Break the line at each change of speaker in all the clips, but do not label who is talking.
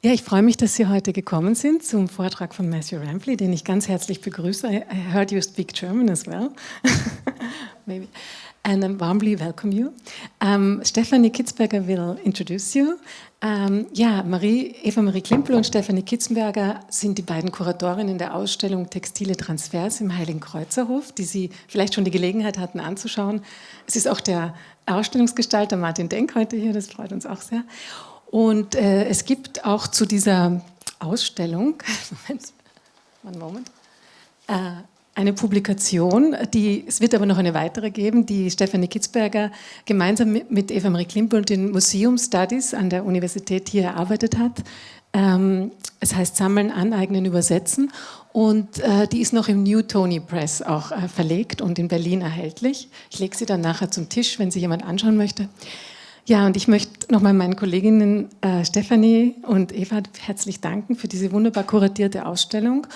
Ja, ich freue mich, dass Sie heute gekommen sind zum Vortrag von Matthew Rampley, den ich ganz herzlich begrüße. I heard you speak German as well. Maybe. And warmly welcome you. Stefanie Kitzberger will introduce you. Eva Marie Klimpel und Stefanie Kitzberger sind die beiden Kuratorinnen der Ausstellung Textile Transfers im Heiligen Kreuzerhof, die Sie vielleicht schon die Gelegenheit hatten anzuschauen. Es ist auch der Ausstellungsgestalter Martin Denk heute hier, das freut uns auch sehr. Und es gibt auch zu dieser Ausstellung eine Publikation, es wird aber noch eine weitere geben, die Stefanie Kitzberger gemeinsam mit Eva Marie Klimpel und den Museum Studies an der Universität hier erarbeitet hat. Es heißt Sammeln, Aneignen, Übersetzen und die ist noch im New Tony Press auch verlegt und in Berlin erhältlich. Ich lege sie dann nachher zum Tisch, wenn sie jemand anschauen möchte. Ja, und ich möchte nochmal meinen Kolleginnen Stefanie und Eva herzlich danken für diese wunderbar kuratierte Ausstellung.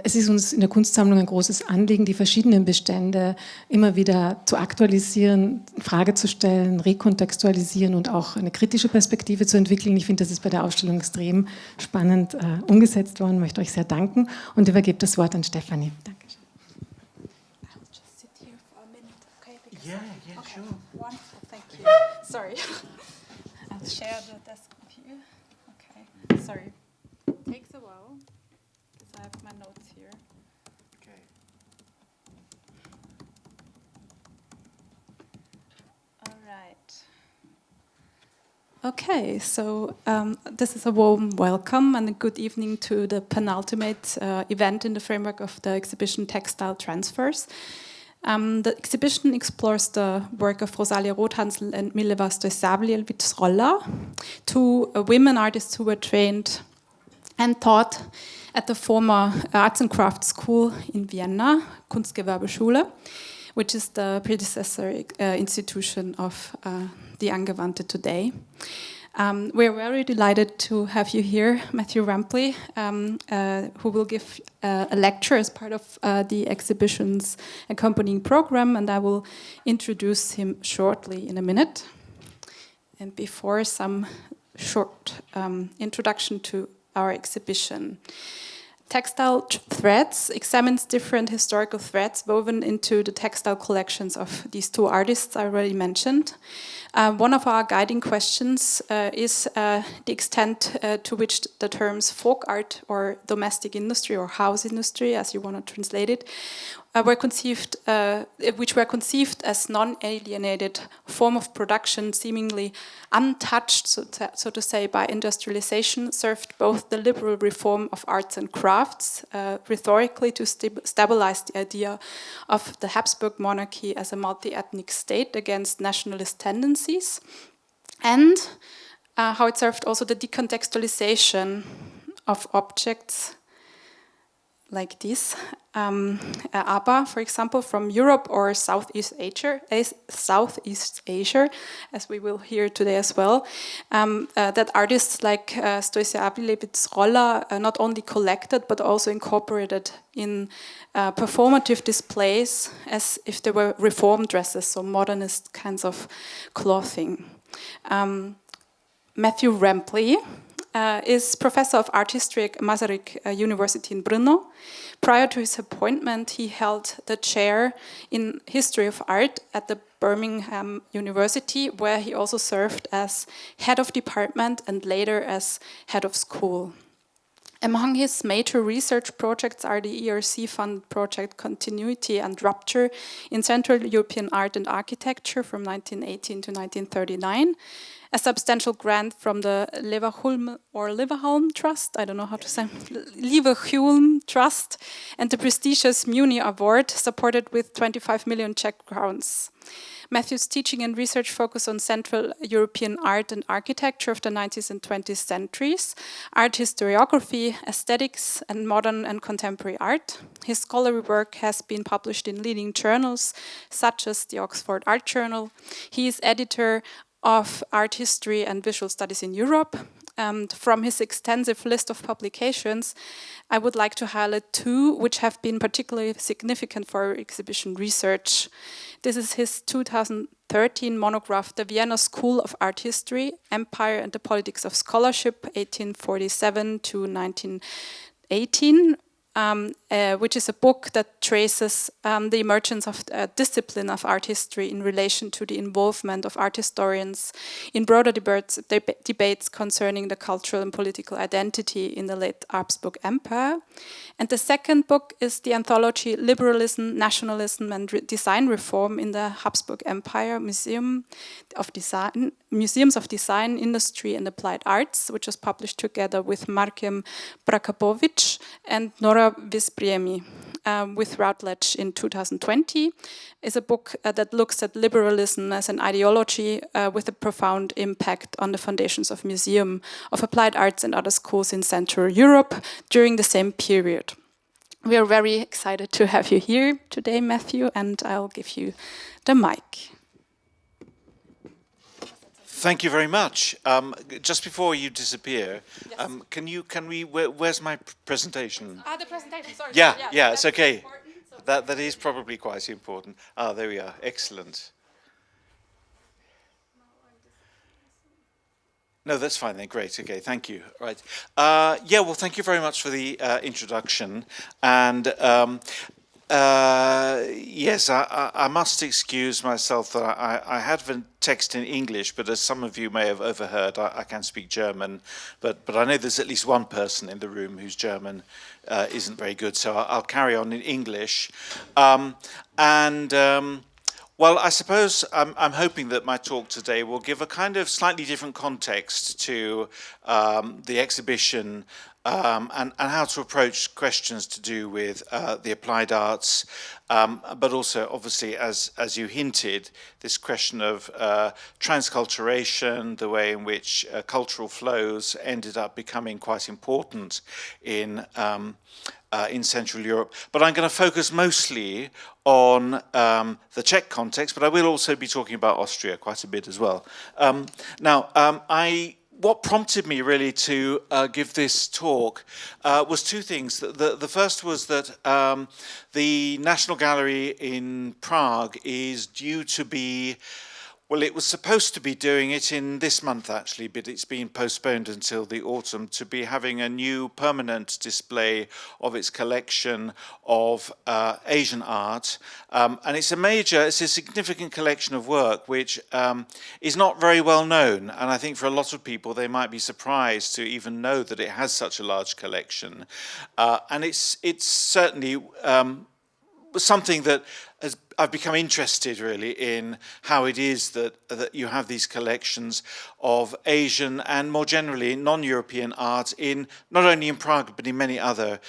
Es ist uns in der Kunstsammlung ein großes Anliegen, die verschiedenen Bestände immer wieder zu aktualisieren, in Frage zu stellen, rekontextualisieren und auch eine kritische Perspektive zu entwickeln. Ich finde, das ist bei der Ausstellung extrem spannend umgesetzt worden. Ich möchte euch sehr danken und übergebe das Wort an Stefanie. Dankeschön.
Sure. Wonderful, thank you. Sorry. I'll share the desk with you. Okay, sorry. It takes a while, because I have my notes here.
Okay.
All right. Okay, so this is a warm welcome and a good evening to the penultimate event in the framework of the exhibition Textile Transfers. The exhibition explores the work of Rosalia Rothansel and Mileva Stoisabliel-Vitzrolla, two women artists who were trained and taught at the former Arts and Crafts School in Vienna, Kunstgewerbeschule, which is the predecessor institution of the Angewandte today. We're very delighted to have you here, Matthew Rampley, who will give a lecture as part of the exhibition's accompanying program, and I will introduce him shortly in a minute. And before, some short introduction to our exhibition. Textile Threads examines different historical threads woven into the textile collections of these two artists I already mentioned. One of our guiding questions is the extent to which the terms folk art or domestic industry or house industry, as you want to translate it, which were conceived as non-alienated form of production, seemingly untouched, so to say, by industrialization, served both the liberal reform of arts and crafts, rhetorically to stabilize the idea of the Habsburg monarchy as a multi-ethnic state against nationalist tendencies, and how it served also the decontextualization of objects like this, ABBA, for example, from Europe or Southeast Asia, as we will hear today as well, that artists like Stoisabliel-Vitzrolla not only collected but also incorporated in performative displays as if they were reform dresses, so modernist kinds of clothing. Matthew Rampley is professor of art history at Masaryk University in Brno. Prior to his appointment, he held the chair in history of art at the Birmingham University, where he also served as head of department and later as head of school. Among his major research projects are the ERC-funded project Continuity and Rupture in Central European Art and Architecture from 1918 to 1939, a substantial grant from the Leverhulme Trust, I don't know how to say, Leverhulme Trust, and the prestigious Muni Award, supported with 25 million Czech crowns. Matthew's teaching and research focus on Central European art and architecture of the 19th and 20th centuries, art historiography, aesthetics, and modern and contemporary art. His scholarly work has been published in leading journals, such as the Oxford Art Journal. He is editor of Art History and Visual Studies in Europe, And from his extensive list of publications, I would like to highlight two which have been particularly significant for our exhibition research. This is his 2013 monograph, The Vienna School of Art History, Empire and the Politics of Scholarship, 1847 to 1918, which is a book that traces the emergence of a discipline of art history in relation to the involvement of art historians in broader debates concerning the cultural and political identity in the late Habsburg Empire. And the second book is the anthology Liberalism, Nationalism and Design Reform in the Habsburg Empire, Museums of Design, Industry and Applied Arts, which was published together with Markiem Brakabovic and Nora Vispriemi with Routledge in 2020. Is a book that looks at liberalism as an ideology with a profound impact on the foundations of museum, of applied arts and other schools in Central Europe during the same period. We are very excited to have you here today, Matthew, and I'll give you the mic.
Thank you very much. Just before you disappear,
yes.
Where's my presentation?
The presentation, sorry.
Yeah, it's okay. That is probably quite important. There we are, excellent. No, that's fine then, great, okay, thank you. Right. Well, thank you very much for the introduction. And yes, I must excuse myself that I had a text in English, but as some of you may have overheard, I can speak German, but I know there's at least one person in the room whose German isn't very good, so I'll carry on in English. Well, I suppose I'm hoping that my talk today will give a kind of slightly different context to the exhibition and how to approach questions to do with the applied arts, but also, obviously, as you hinted, this question of transculturation, the way in which cultural flows ended up becoming quite important in Central Europe. But I'm going to focus mostly on the Czech context, but I will also be talking about Austria quite a bit as well. What prompted me really to give this talk was two things. The first was that the National Gallery in Prague is due to be, well, it was supposed to be doing it in this month actually, but it's been postponed until the autumn, to be having a new permanent display of its collection of Asian art. And it's a significant collection of work which is not very well known. And I think for a lot of people, they might be surprised to even know that it has such a large collection. And it's certainly something that I've become interested really in how it is that you have these collections of Asian and more generally non-European art in not only in Prague but in many other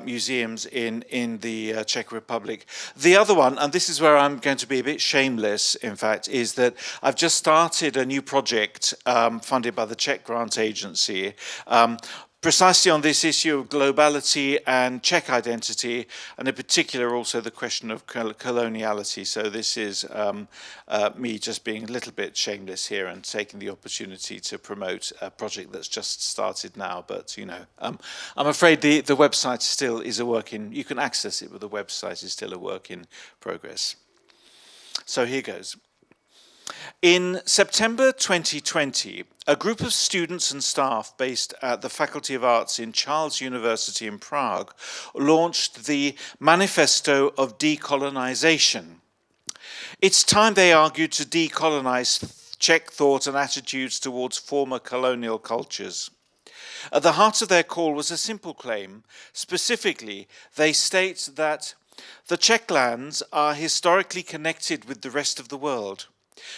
museums in the Czech Republic. The other one, and this is where I'm going to be a bit shameless in fact, is that I've just started a new project funded by the Czech Grant Agency precisely on this issue of globality and Czech identity, and in particular also the question of coloniality. So this is me just being a little bit shameless here and taking the opportunity to promote a project that's just started now. But, you know, I'm afraid the website still is a work in, you can access it, but the website is still a work in progress. So here goes. In September 2020, a group of students and staff based at the Faculty of Arts in Charles University in Prague launched the Manifesto of Decolonization. It's time, they argued, to decolonize Czech thought and attitudes towards former colonial cultures. At the heart of their call was a simple claim. Specifically, they state that the Czech lands are historically connected with the rest of the world.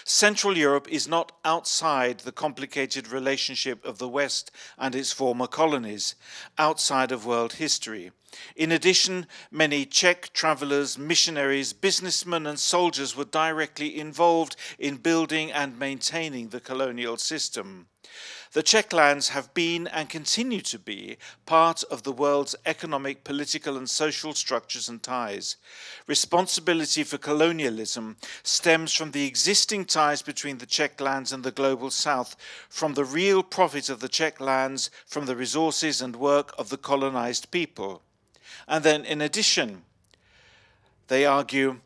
Central Europe is not outside the complicated relationship of the West and its former colonies, outside of world history. In addition, many Czech travelers, missionaries, businessmen and soldiers were directly involved in building and maintaining the colonial system. The Czech lands have been and continue to be part of the world's economic, political and social structures and ties. Responsibility for colonialism stems from the existing ties between the Czech lands and the global south, from the real profit of the Czech lands, from the resources and work of the colonized people. And then in addition, they argue,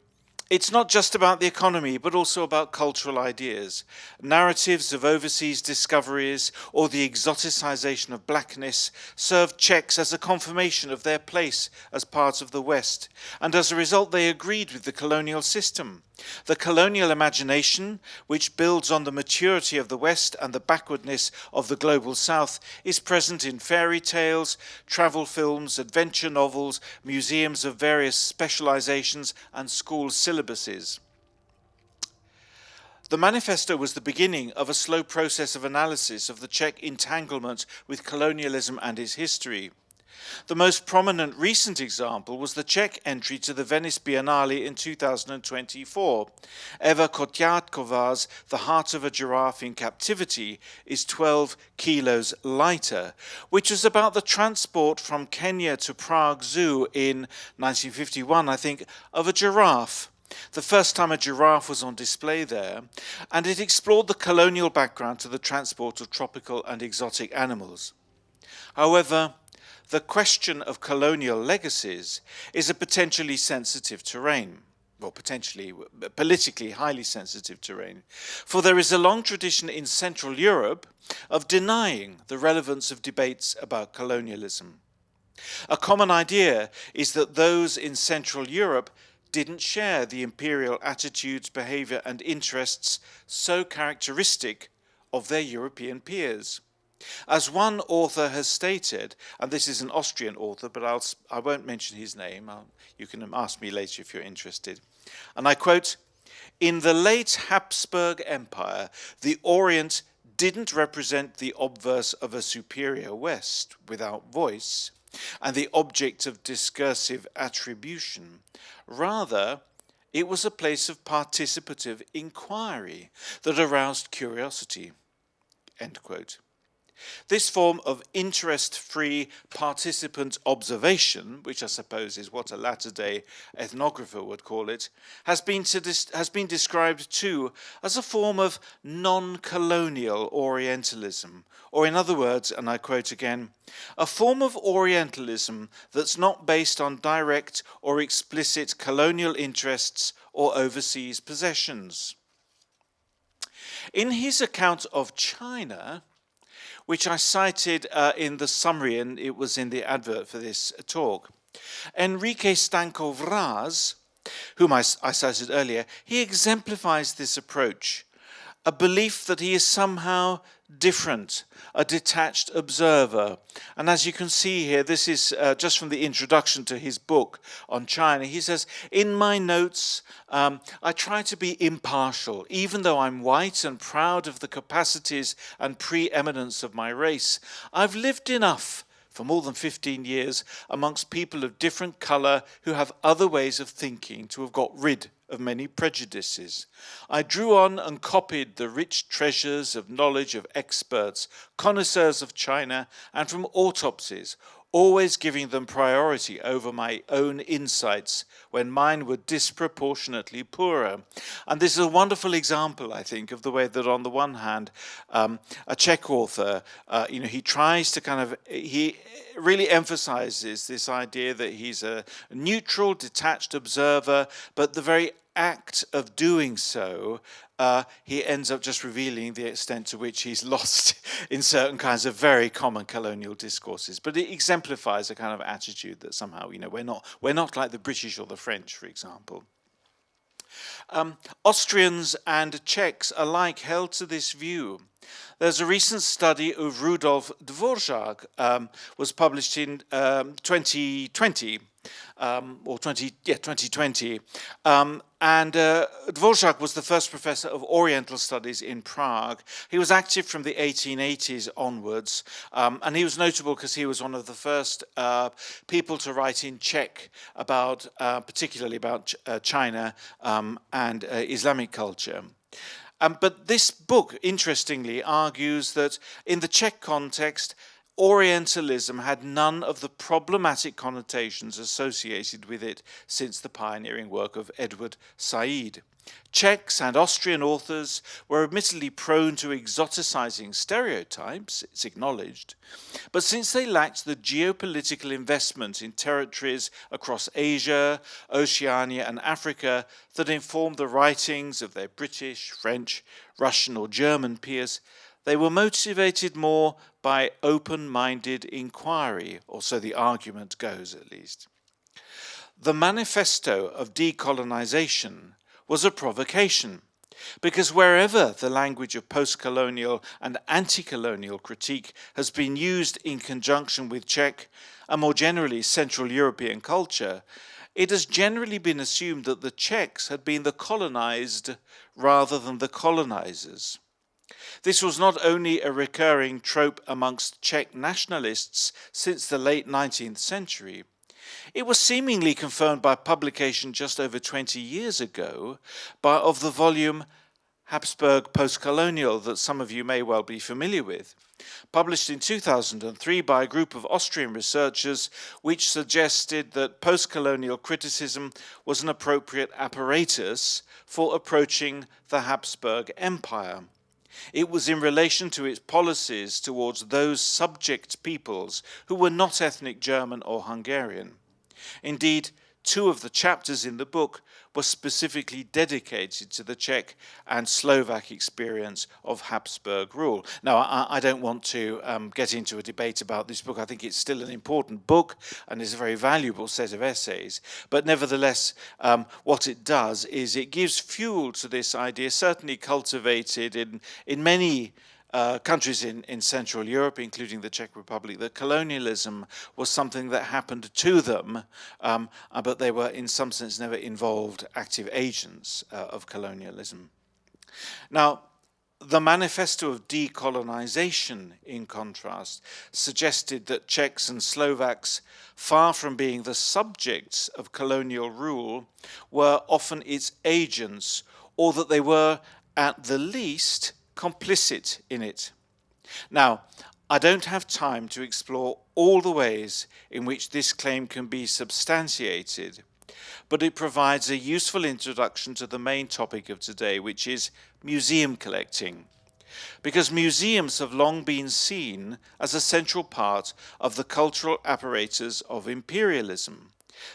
it's not just about the economy, but also about cultural ideas. Narratives of overseas discoveries or the exoticization of blackness served Czechs as a confirmation of their place as part of the West, and as a result they agreed with the colonial system. The colonial imagination, which builds on the maturity of the West and the backwardness of the global South, is present in fairy tales, travel films, adventure novels, museums of various specializations and school syllabuses. The manifesto was the beginning of a slow process of analysis of the Czech entanglement with colonialism and its history. The most prominent recent example was the Czech entry to the Venice Biennale in 2024. Eva Koťátková's The Heart of a Giraffe in Captivity is 12 kilos lighter, which was about the transport from Kenya to Prague Zoo in 1951, I think, of a giraffe. The first time a giraffe was on display there, and it explored the colonial background to the transport of tropical and exotic animals. However, the question of colonial legacies is a potentially sensitive terrain, or potentially politically highly sensitive terrain, for there is a long tradition in Central Europe of denying the relevance of debates about colonialism. A common idea is that those in Central Europe didn't share the imperial attitudes, behavior and interests so characteristic of their European peers. As one author has stated, and this is an Austrian author, but I won't mention his name, you can ask me later if you're interested, and I quote, "In the late Habsburg Empire, the Orient didn't represent the obverse of a superior West without voice and the object of discursive attribution. Rather, it was a place of participative inquiry that aroused curiosity." End quote. This form of interest-free participant observation, which I suppose is what a latter-day ethnographer would call it, has been described too as a form of non-colonial Orientalism, or in other words, and I quote again, "a form of Orientalism that's not based on direct or explicit colonial interests or overseas possessions." In his account of China, which I cited in the summary, and it was in the advert for this talk, Enrique Stanko Vráz, whom I cited earlier, he exemplifies this approach, a belief that he is somehow different, a detached observer. And as you can see here, this is just from the introduction to his book on China. He says, "In my notes, I try to be impartial, even though I'm white and proud of the capacities and pre-eminence of my race. I've lived enough for more than 15 years amongst people of different colour who have other ways of thinking to have got rid of many prejudices. I drew on and copied the rich treasures of knowledge of experts, connoisseurs of China, and from autopsies, always giving them priority over my own insights when mine were disproportionately poorer." And this is a wonderful example, I think, of the way that on the one hand, a Czech author, he tries to he really emphasizes this idea that he's a neutral, detached observer, but the very act of doing so, he ends up just revealing the extent to which he's lost in certain kinds of very common colonial discourses. But it exemplifies a kind of attitude that somehow, we're not like the British or the French, for example. Austrians and Czechs alike held to this view. There's a recent study of Rudolf Dvořák, was published in 2020, or 2020. And Dvořák was the first professor of Oriental Studies in Prague. He was active from the 1880s onwards, and he was notable because he was one of the first people to write in Czech about, particularly about China and Islamic culture. But this book, interestingly, argues that in the Czech context, Orientalism had none of the problematic connotations associated with it since the pioneering work of Edward Said. Czechs and Austrian authors were admittedly prone to exoticizing stereotypes, it's acknowledged, but since they lacked the geopolitical investment in territories across Asia, Oceania and Africa that informed the writings of their British, French, Russian or German peers, they were motivated more by open-minded inquiry, or so the argument goes at least. The manifesto of decolonization was a provocation, because wherever the language of post-colonial and anti-colonial critique has been used in conjunction with Czech and more generally Central European culture, it has generally been assumed that the Czechs had been the colonized rather than the colonizers. This was not only a recurring trope amongst Czech nationalists since the late 19th century, it was seemingly confirmed by publication just over 20 years ago of the volume Habsburg Postcolonial that some of you may well be familiar with, published in 2003 by a group of Austrian researchers, which suggested that postcolonial criticism was an appropriate apparatus for approaching the Habsburg Empire. It was in relation to its policies towards those subject peoples who were not ethnic German or Hungarian. Indeed, 2 of the chapters in the book were specifically dedicated to the Czech and Slovak experience of Habsburg rule. Now, I don't want to get into a debate about this book. I think it's still an important book and is a very valuable set of essays. But nevertheless, what it does is it gives fuel to this idea, certainly cultivated in many countries in Central Europe, including the Czech Republic, that colonialism was something that happened to them, but they were in some sense never involved active agents of colonialism. Now, the manifesto of decolonization, in contrast, suggested that Czechs and Slovaks, far from being the subjects of colonial rule, were often its agents, or that they were, at the least, complicit in it. Now, I don't have time to explore all the ways in which this claim can be substantiated, but it provides a useful introduction to the main topic of today, which is museum collecting. Because museums have long been seen as a central part of the cultural apparatus of imperialism.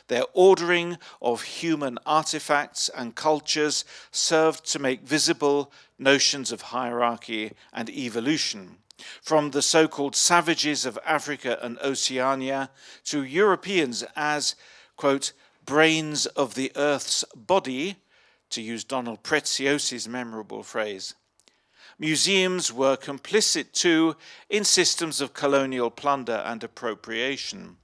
Their ordering of human artifacts and cultures served to make visible notions of hierarchy and evolution, from the so-called savages of Africa and Oceania to Europeans as, quote, brains of the Earth's body, to use Donald Preziosi's memorable phrase. Museums were complicit too in systems of colonial plunder and appropriation.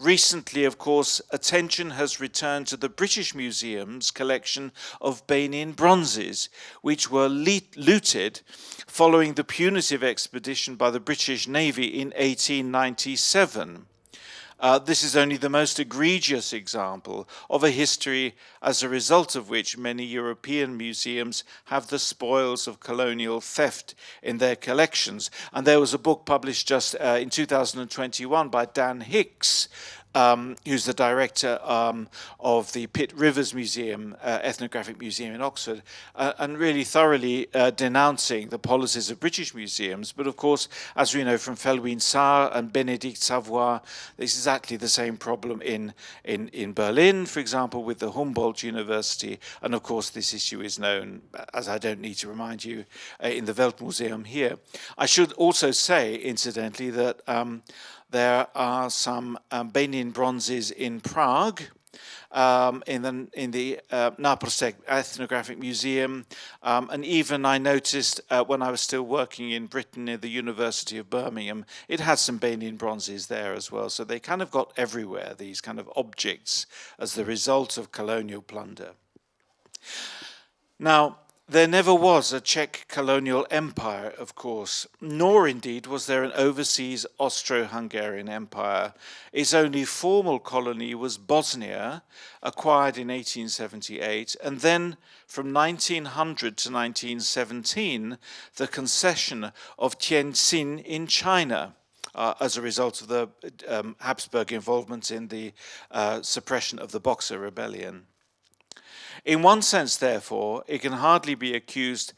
Recently, of course, attention has returned to the British Museum's collection of Benin bronzes, which were looted following the punitive expedition by the British Navy in 1897. This is only the most egregious example of a history as a result of which many European museums have the spoils of colonial theft in their collections. And there was a book published just in 2021 by Dan Hicks, who's the director of the Pitt Rivers Museum, Ethnographic Museum in Oxford, and really thoroughly denouncing the policies of British museums. But of course, as we know from Felwine Sarr and Bénédicte Savoy, it's exactly the same problem in Berlin, for example, with the Humboldt University. And of course, this issue is known, as I don't need to remind you, in the Weltmuseum here. I should also say, incidentally, that there are some Benin bronzes in Prague, in the Náporsek Ethnographic Museum, and even I noticed when I was still working in Britain at the University of Birmingham, it had some Benin bronzes there as well. So they kind of got everywhere, these kind of objects, as the result of colonial plunder. Now, there never was a Czech colonial empire, of course, nor indeed was there an overseas Austro-Hungarian empire. Its only formal colony was Bosnia, acquired in 1878, and then from 1900 to 1917, the concession of Tientsin in China, as a result of the Habsburg involvement in the suppression of the Boxer Rebellion. In one sense, therefore, it can hardly be accused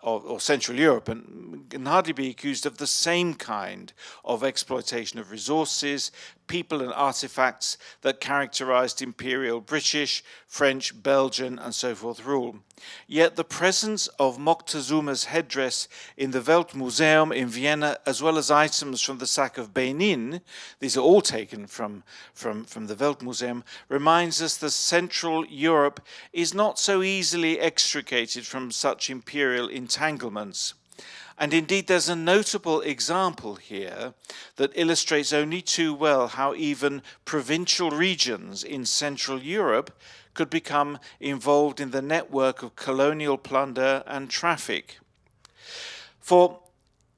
or Central Europe can hardly be accused of the same kind of exploitation of resources, people and artifacts that characterized imperial British, French, Belgian and so forth rule. Yet the presence of Moctezuma's headdress in the Weltmuseum in Vienna, as well as items from the sack of Benin, these are all taken from the Weltmuseum, reminds us that Central Europe is not so easily extricated from such imperial entanglements. And indeed, there's a notable example here that illustrates only too well how even provincial regions in Central Europe could become involved in the network of colonial plunder and traffic. For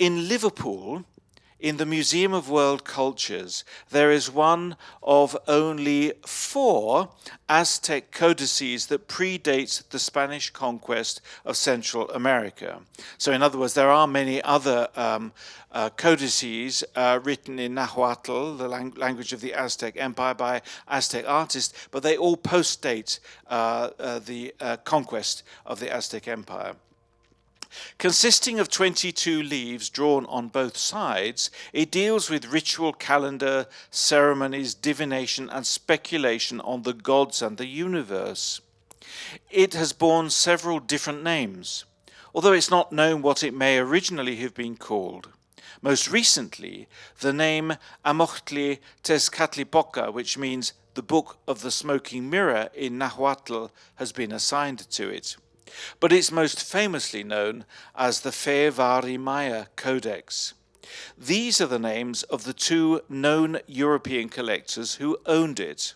in Liverpool, in the Museum of World Cultures, there is one of only 4 Aztec codices that predates the Spanish conquest of Central America. So in other words, there are many other codices written in Nahuatl, the language of the Aztec Empire, by Aztec artists, but they all postdate the conquest of the Aztec Empire. Consisting of 22 leaves drawn on both sides, it deals with ritual calendar, ceremonies, divination, and speculation on the gods and the universe. It has borne several different names, although it's not known what it may originally have been called. Most recently, the name Amochtli Tezcatlipoca, which means the Book of the Smoking Mirror in Nahuatl, has been assigned to it. But it's most famously known as the Fevari Maya Codex. These are the names of the 2 known European collectors who owned it.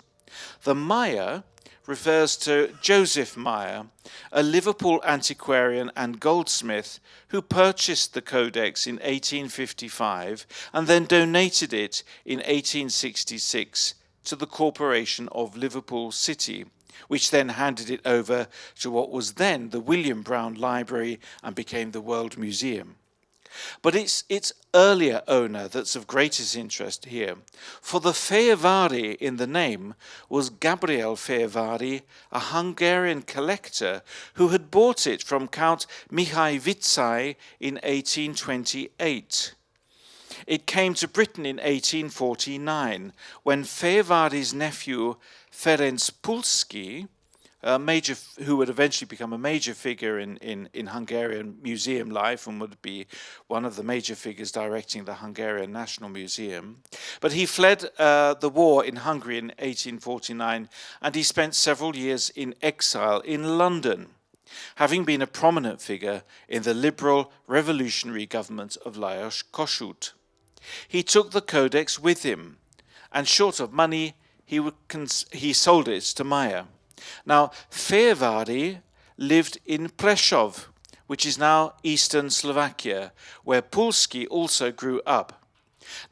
The Maya refers to Joseph Meyer, a Liverpool antiquarian and goldsmith who purchased the codex in 1855 and then donated it in 1866 to the Corporation of Liverpool City, which then handed it over to what was then the William Brown Library and became the World Museum. But it's its earlier owner that's of greatest interest here, for the Fejevari in the name was Gabriel Fejevari, a Hungarian collector who had bought it from Count Mihai Vitzai in 1828. It came to Britain in 1849, when Fejevari's nephew Ferenc Pulski, who would eventually become a major figure in Hungarian museum life and would be one of the major figures directing the Hungarian National Museum. But he fled the war in Hungary in 1849, and he spent several years in exile in London, having been a prominent figure in the liberal revolutionary government of Lajos Kossuth. He took the codex with him, and short of money, he sold it to Meyer. Now, Fejevari lived in Prešov, which is now eastern Slovakia, where Pulski also grew up.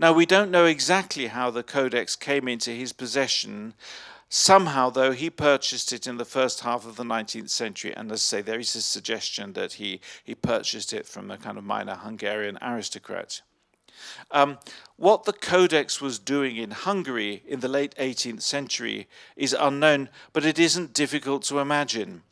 Now, we don't know exactly how the codex came into his possession. Somehow, though, he purchased it in the first half of the 19th century, and as I say, there is a suggestion that he purchased it from a kind of minor Hungarian aristocrat. What the codex was doing in Hungary in the late 18th century is unknown, but it isn't difficult to imagine.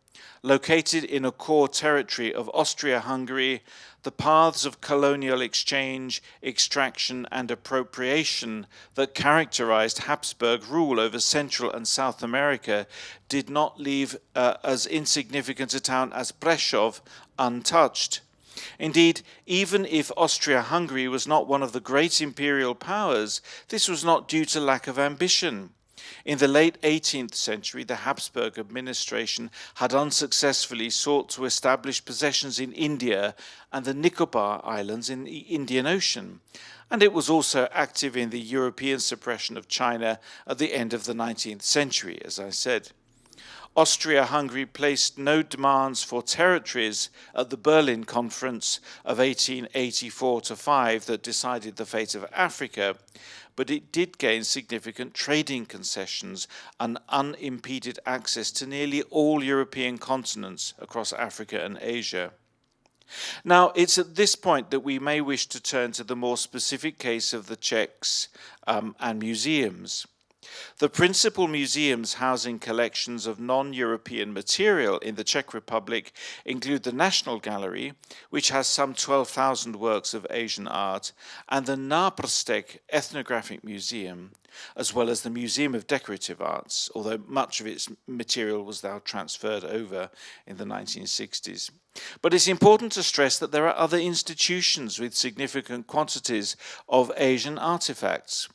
Located in a core territory of Austria-Hungary, the paths of colonial exchange, extraction and appropriation that characterized Habsburg rule over Central and South America did not leave as insignificant a town as Prešov untouched. Indeed, even if Austria-Hungary was not one of the great imperial powers, this was not due to lack of ambition. In the late 18th century, the Habsburg administration had unsuccessfully sought to establish possessions in India and the Nicobar Islands in the Indian Ocean, and it was also active in the European suppression of China at the end of the 19th century, as I said. Austria-Hungary placed no demands for territories at the Berlin Conference of 1884-5 that decided the fate of Africa, but it did gain significant trading concessions and unimpeded access to nearly all European continents across Africa and Asia. Now, it's at this point that we may wish to turn to the more specific case of the Czechs and museums. The principal museums housing collections of non-European material in the Czech Republic include the National Gallery, which has some 12,000 works of Asian art, and the Náprstek Ethnographic Museum, as well as the Museum of Decorative Arts, although much of its material was now transferred over in the 1960s. But it's important to stress that there are other institutions with significant quantities of Asian artifacts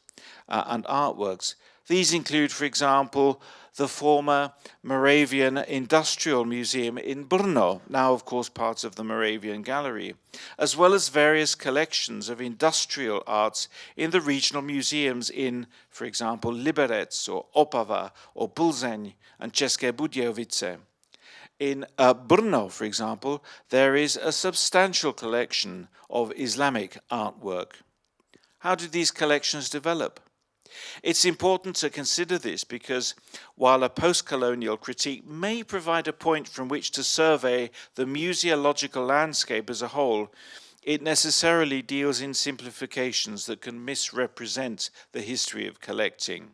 and artworks. These include, for example, the former Moravian Industrial Museum in Brno, now of course part of the Moravian Gallery, as well as various collections of industrial arts in the regional museums in, for example, Liberec or Opava or Plzeň and České Budějovice. In Brno, for example, there is a substantial collection of Islamic artwork. How did these collections develop? It's important to consider this because while a post-colonial critique may provide a point from which to survey the museological landscape as a whole, it necessarily deals in simplifications that can misrepresent the history of collecting.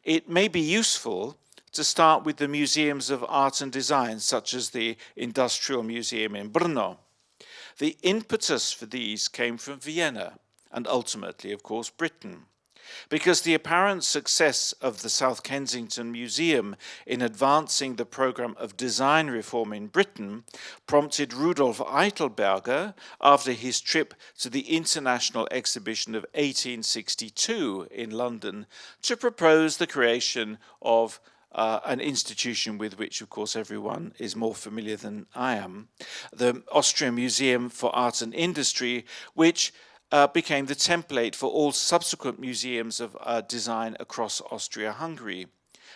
It may be useful to start with the museums of art and design, such as the Industrial Museum in Brno. The impetus for these came from Vienna and ultimately, of course, Britain, because the apparent success of the South Kensington Museum in advancing the program of design reform in Britain prompted Rudolf Eitelberger, after his trip to the International Exhibition of 1862 in London, to propose the creation of an institution with which, of course, everyone is more familiar than I am, the Austrian Museum for Art and Industry, which became the template for all subsequent museums of design across Austria-Hungary.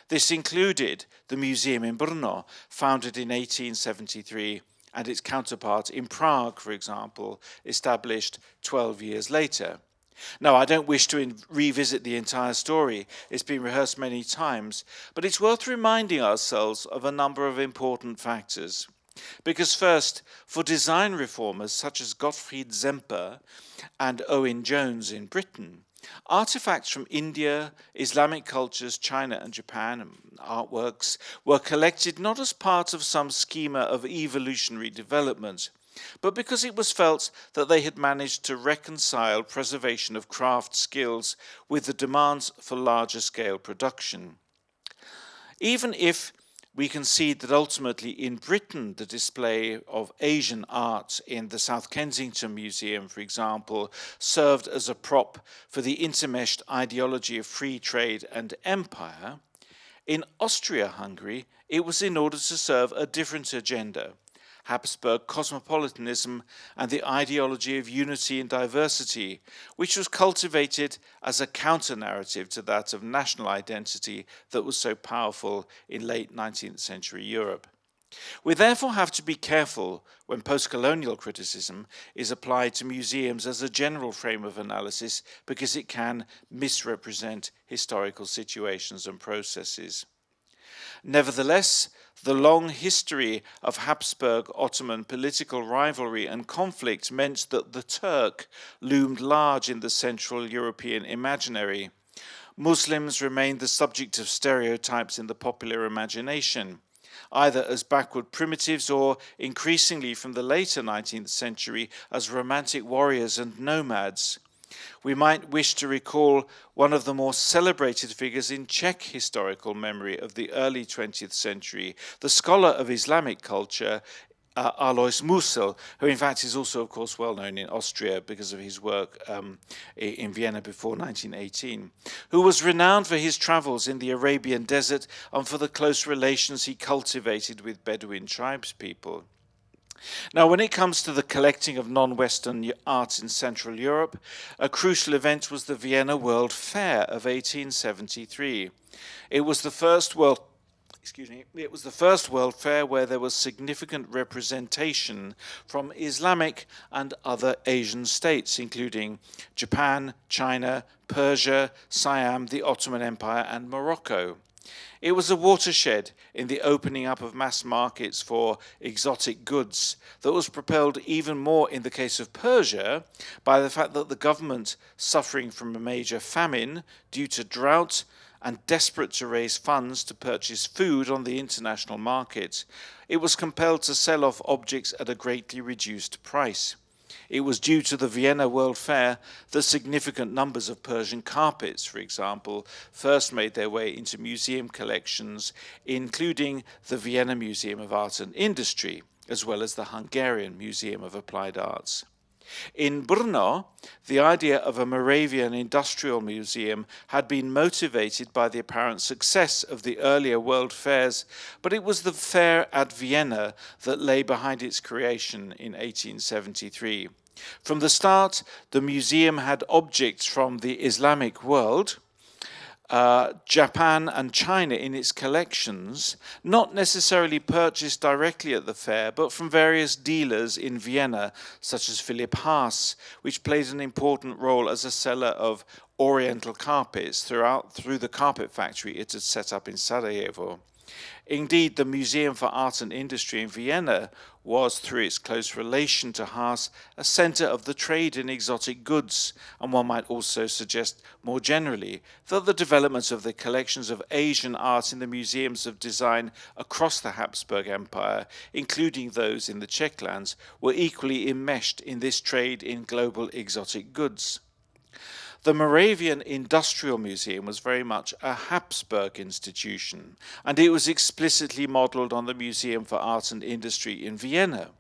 This included the museum in Brno, founded in 1873, and its counterpart in Prague, for example, established 12 years later. Now, I don't wish to revisit the entire story. It's been rehearsed many times, but it's worth reminding ourselves of a number of important factors. Because first, for design reformers such as Gottfried Semper and Owen Jones in Britain, artifacts from India, Islamic cultures, China and Japan, and artworks were collected not as part of some schema of evolutionary development, but because it was felt that they had managed to reconcile preservation of craft skills with the demands for larger scale production. Even if we concede that ultimately in Britain the display of Asian art in the South Kensington Museum, for example, served as a prop for the intermeshed ideology of free trade and empire, in Austria-Hungary it was in order to serve a different agenda, Habsburg cosmopolitanism and the ideology of unity and diversity, which was cultivated as a counter-narrative to that of national identity that was so powerful in late 19th century Europe. We therefore have to be careful when post-colonial criticism is applied to museums as a general frame of analysis, because it can misrepresent historical situations and processes. Nevertheless, the long history of Habsburg-Ottoman political rivalry and conflict meant that the Turk loomed large in the Central European imaginary. Muslims remained the subject of stereotypes in the popular imagination, either as backward primitives or, increasingly from the later 19th century, as romantic warriors and nomads. We might wish to recall one of the more celebrated figures in Czech historical memory of the early 20th century, the scholar of Islamic culture, Alois Musil, who in fact is also, of course, well known in Austria because of his work in Vienna before 1918, who was renowned for his travels in the Arabian desert and for the close relations he cultivated with Bedouin tribespeople. Now, when it comes to the collecting of non-Western art in Central Europe, a crucial event was the Vienna World Fair of 1873. It was the first World Fair where there was significant representation from Islamic and other Asian states, including Japan, China, Persia, Siam, the Ottoman Empire, and Morocco. It was a watershed in the opening up of mass markets for exotic goods that was propelled even more in the case of Persia by the fact that the government, suffering from a major famine due to drought and desperate to raise funds to purchase food on the international market, it was compelled to sell off objects at a greatly reduced price. It was due to the Vienna World Fair that significant numbers of Persian carpets, for example, first made their way into museum collections, including the Vienna Museum of Art and Industry, as well as the Hungarian Museum of Applied Arts. In Brno, the idea of a Moravian industrial museum had been motivated by the apparent success of the earlier world fairs, but it was the fair at Vienna that lay behind its creation in 1873. From the start, the museum had objects from the Islamic world, Japan and China in its collections, not necessarily purchased directly at the fair, but from various dealers in Vienna, such as Philipp Haas, which played an important role as a seller of oriental carpets through the carpet factory it had set up in Sarajevo. Indeed, the Museum for Art and Industry in Vienna was, through its close relation to Haas, a centre of the trade in exotic goods, and one might also suggest more generally that the development of the collections of Asian art in the museums of design across the Habsburg Empire, including those in the Czech lands, were equally enmeshed in this trade in global exotic goods. The Moravian Industrial Museum was very much a Habsburg institution, and it was explicitly modelled on the Museum for Art and Industry in Vienna.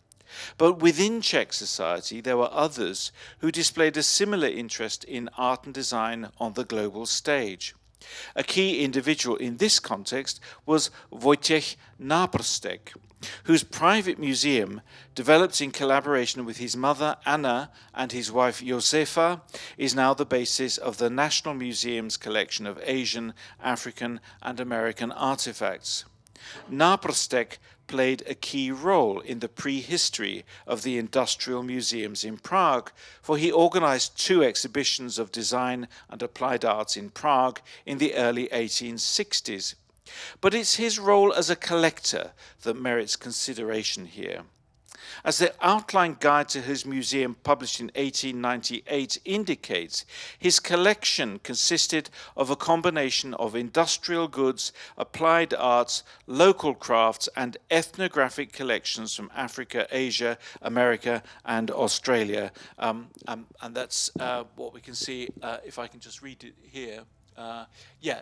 But within Czech society, there were others who displayed a similar interest in art and design on the global stage. A key individual in this context was Wojciech Náprstek, whose private museum, developed in collaboration with his mother Anna and his wife Josefa, is now the basis of the National Museum's collection of Asian, African and American artifacts. Náprstek played a key role in the prehistory of the industrial museums in Prague, for he organized 2 exhibitions of design and applied arts in Prague in the early 1860s. But it's his role as a collector that merits consideration here. As the outline guide to his museum published in 1898 indicates, his collection consisted of a combination of industrial goods, applied arts, local crafts and ethnographic collections from Africa, Asia, America and Australia. And that's what we can see, if I can just read it here.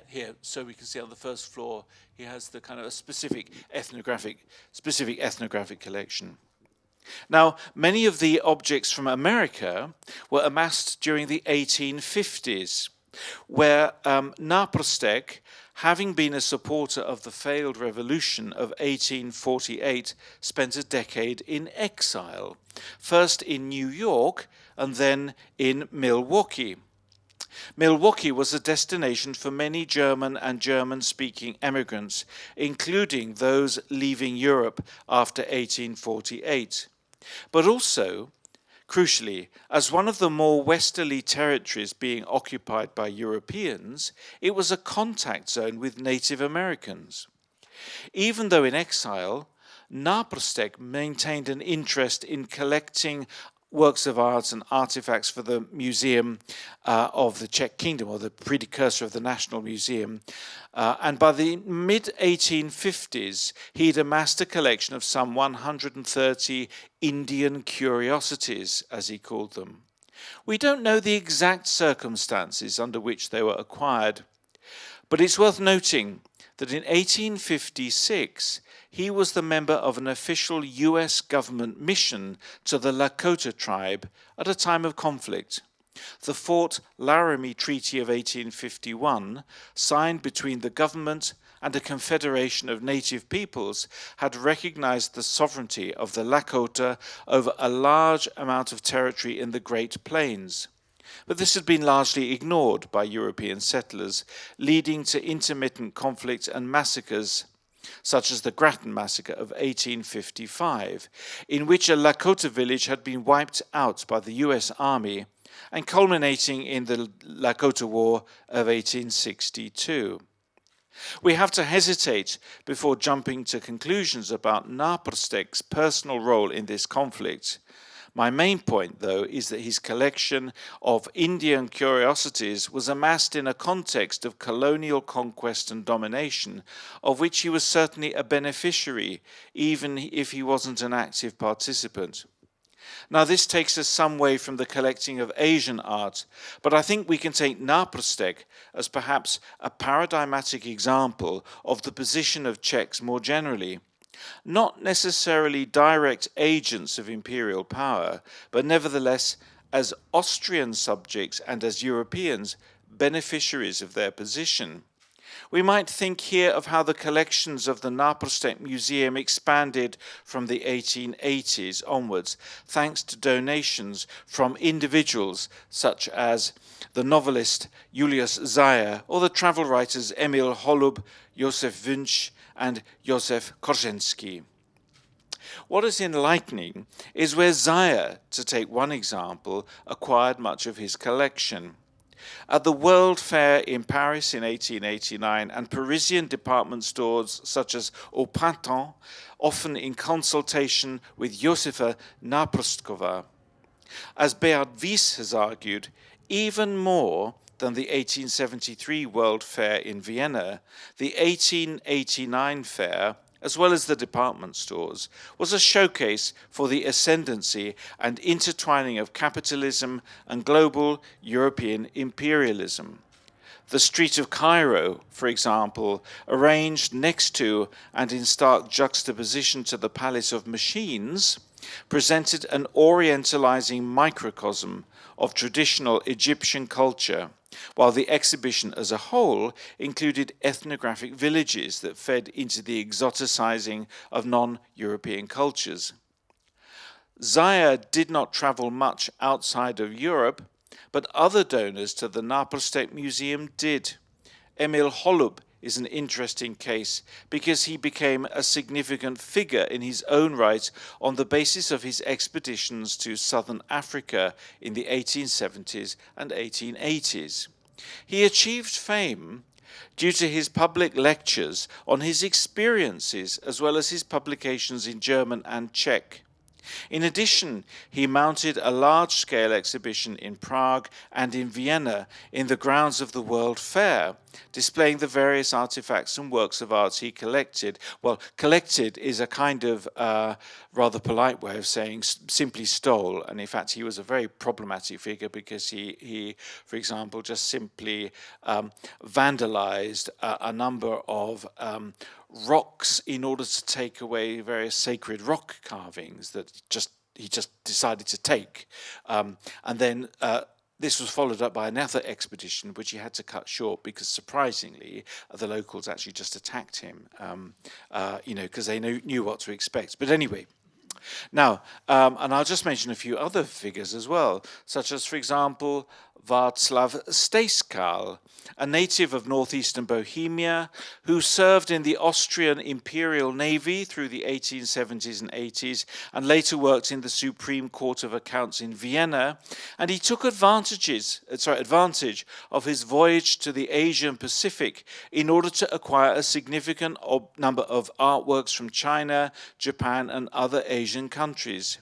Here. So we can see on the first floor, he has the kind of a specific ethnographic collection. Now, many of the objects from America were amassed during the 1850s, where Náprstek, having been a supporter of the failed revolution of 1848, spent a decade in exile, first in New York and then in Milwaukee. Milwaukee was a destination for many German and German-speaking emigrants, including those leaving Europe after 1848. But also, crucially, as one of the more westerly territories being occupied by Europeans, it was a contact zone with Native Americans. Even though in exile, Náprstek maintained an interest in collecting works of art and artifacts for the Museum of the Czech Kingdom, or the precursor of the National Museum. And by the mid-1850s, he'd amassed a collection of some 130 Indian curiosities, as he called them. We don't know the exact circumstances under which they were acquired, but it's worth noting that in 1856 he was the member of an official US government mission to the Lakota tribe at a time of conflict. The Fort Laramie Treaty of 1851, signed between the government and a confederation of native peoples, had recognized the sovereignty of the Lakota over a large amount of territory in the Great Plains. But this had been largely ignored by European settlers, leading to intermittent conflicts and massacres, such as the Grattan Massacre of 1855, in which a Lakota village had been wiped out by the US Army, and culminating in the Lakota War of 1862. We have to hesitate before jumping to conclusions about Naprostek's personal role in this conflict. My main point, though, is that his collection of Indian curiosities was amassed in a context of colonial conquest and domination, of which he was certainly a beneficiary, even if he wasn't an active participant. Now, this takes us some way from the collecting of Asian art, but I think we can take Naprostek as perhaps a paradigmatic example of the position of Czechs more generally. Not necessarily direct agents of imperial power, but nevertheless, as Austrian subjects and as Europeans, beneficiaries of their position. We might think here of how the collections of the Naprostek Museum expanded from the 1880s onwards, thanks to donations from individuals such as the novelist Julius Zeyer or the travel writers Emil Holub, Josef Wünsch, and Josef Korzeniowski. What is enlightening is where Zeyer, to take one example, acquired much of his collection. At the World Fair in Paris in 1889 and Parisian department stores such as Au Printemps, often in consultation with Josefa Naprostkova. As Beat Wies has argued, even more than the 1873 World Fair in Vienna, the 1889 fair, as well as the department stores, was a showcase for the ascendancy and intertwining of capitalism and global European imperialism. The Street of Cairo, for example, arranged next to and in stark juxtaposition to the Palace of Machines, presented an orientalizing microcosm of traditional Egyptian culture, while the exhibition as a whole included ethnographic villages that fed into the exoticizing of non-European cultures. Zeyer did not travel much outside of Europe, but other donors to the Naprostek Museum did. Emil Holub is an interesting case because he became a significant figure in his own right on the basis of his expeditions to southern Africa in the 1870s and 1880s. He achieved fame due to his public lectures on his experiences as well as his publications in German and Czech. In addition, he mounted a large-scale exhibition in Prague and in Vienna in the grounds of the World Fair, displaying the various artifacts and works of art he collected. Well, collected is a kind of rather polite way of saying simply stole, and in fact he was a very problematic figure because he for example, just simply vandalized a number of rocks in order to take away various sacred rock carvings that he just decided to take. And then this was followed up by another expedition, which he had to cut short because, surprisingly, the locals actually just attacked him, because they knew what to expect. But anyway, now, and I'll just mention a few other figures as well, such as, for example, Václav Stejskal, a native of northeastern Bohemia who served in the Austrian Imperial Navy through the 1870s and 80s and later worked in the Supreme Court of Accounts in Vienna, and he took advantage of his voyage to the Asian Pacific in order to acquire a significant number of artworks from China, Japan and other Asian countries.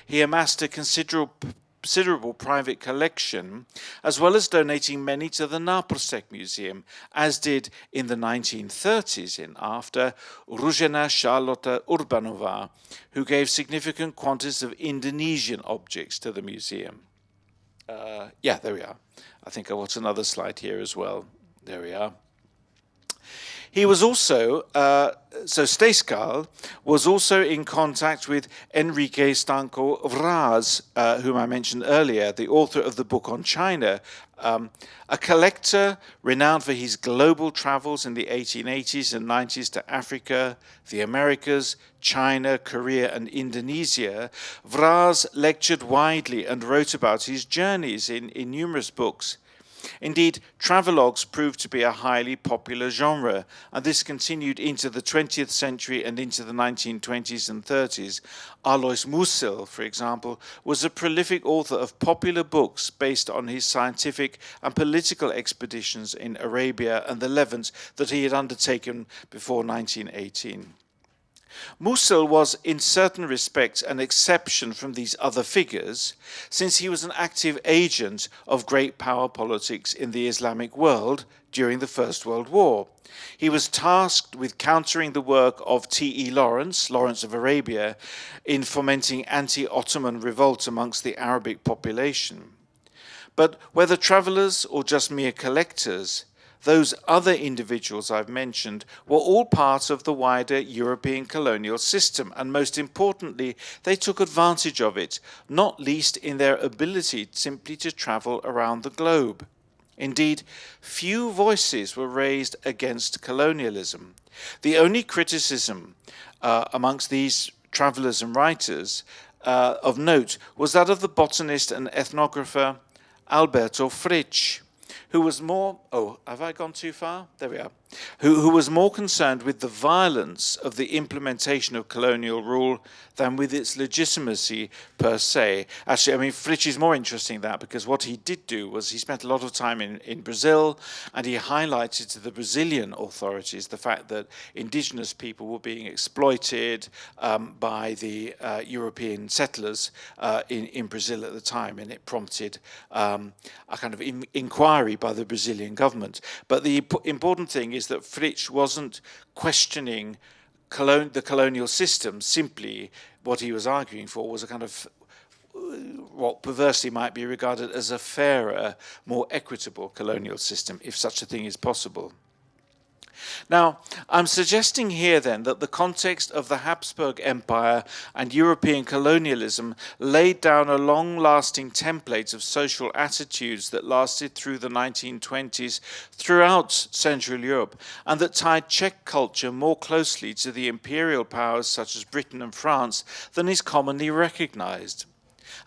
He amassed a considerable private collection, as well as donating many to the Naprostek Museum, as did in the 1930s and after Růžena Charlotte Urbanová, who gave significant quantities of Indonesian objects to the museum. There we are. I think I want another slide here as well. There we are. He was also, so Stejskal was also in contact with Enrique Stanko Vráz, whom I mentioned earlier, the author of the book on China, a collector renowned for his global travels in the 1880s and 90s to Africa, the Americas, China, Korea, and Indonesia. Vráz lectured widely and wrote about his journeys in numerous books. Indeed, travelogues proved to be a highly popular genre, and this continued into the 20th century and into the 1920s and 30s. Alois Musil, for example, was a prolific author of popular books based on his scientific and political expeditions in Arabia and the Levant that he had undertaken before 1918. Musil was in certain respects an exception from these other figures, since he was an active agent of great power politics in the Islamic world during the First World War. He was tasked with countering the work of T.E. Lawrence of Arabia, in fomenting anti-Ottoman revolt amongst the Arabic population. But whether travellers or just mere collectors, those other individuals I've mentioned were all part of the wider European colonial system, and most importantly, they took advantage of it, not least in their ability simply to travel around the globe. Indeed, few voices were raised against colonialism. The only criticism amongst these travellers and writers of note was that of the botanist and ethnographer Alberto Fritsch, who was more, have I gone too far? There we are. Who was more concerned with the violence of the implementation of colonial rule than with its legitimacy per se. Actually, I mean, Fritsch is more interesting than that, because what he did do was he spent a lot of time in Brazil, and he highlighted to the Brazilian authorities the fact that indigenous people were being exploited by the European settlers in Brazil at the time, and it prompted a kind of inquiry by the Brazilian government. But the important thing is that Fritsch wasn't questioning the colonial system. Simply what he was arguing for was a kind of what perversely might be regarded as a fairer, more equitable colonial system, if such a thing is possible. Now, I'm suggesting here then that the context of the Habsburg Empire and European colonialism laid down a long-lasting template of social attitudes that lasted through the 1920s throughout Central Europe, and that tied Czech culture more closely to the imperial powers such as Britain and France than is commonly recognized.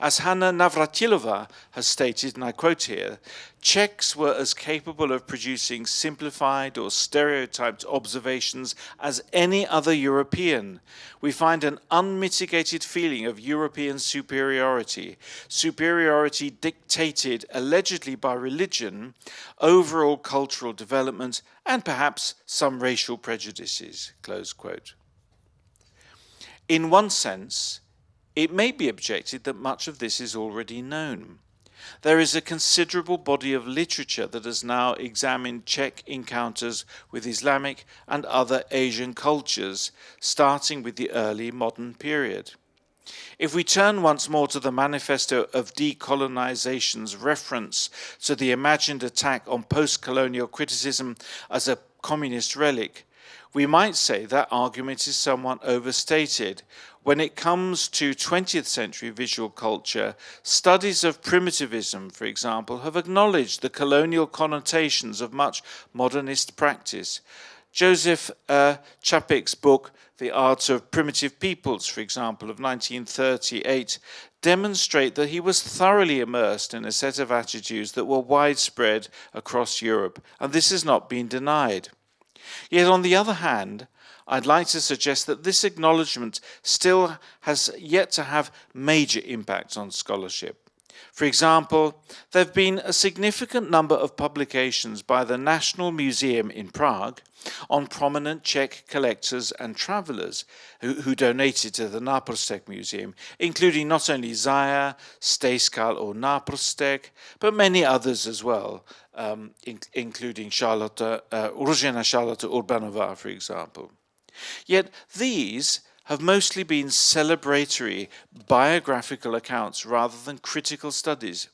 As Hanna Navratilova has stated, and I quote here, Czechs were as capable of producing simplified or stereotyped observations as any other European. We find an unmitigated feeling of European superiority, superiority dictated allegedly by religion, overall cultural development, and perhaps some racial prejudices, close quote. In one sense, it may be objected that much of this is already known. There is a considerable body of literature that has now examined Czech encounters with Islamic and other Asian cultures, starting with the early modern period. If we turn once more to the manifesto of decolonization's reference to the imagined attack on post-colonial criticism as a communist relic, we might say that argument is somewhat overstated. When it comes to 20th century visual culture, studies of primitivism, for example, have acknowledged the colonial connotations of much modernist practice. Joseph Čapek's book, The Art of Primitive Peoples, for example, of 1938, demonstrate that he was thoroughly immersed in a set of attitudes that were widespread across Europe, and this has not been denied. Yet, on the other hand, I'd like to suggest that this acknowledgement still has yet to have major impacts on scholarship. For example, there have been a significant number of publications by the National Museum in Prague on prominent Czech collectors and travellers who donated to the Náprostek Museum, including not only Zaja, Stejskal or Náprostek, but many others as well, including Růžena Charlotte Urbanová, for example. Yet these have mostly been celebratory biographical accounts rather than critical studies.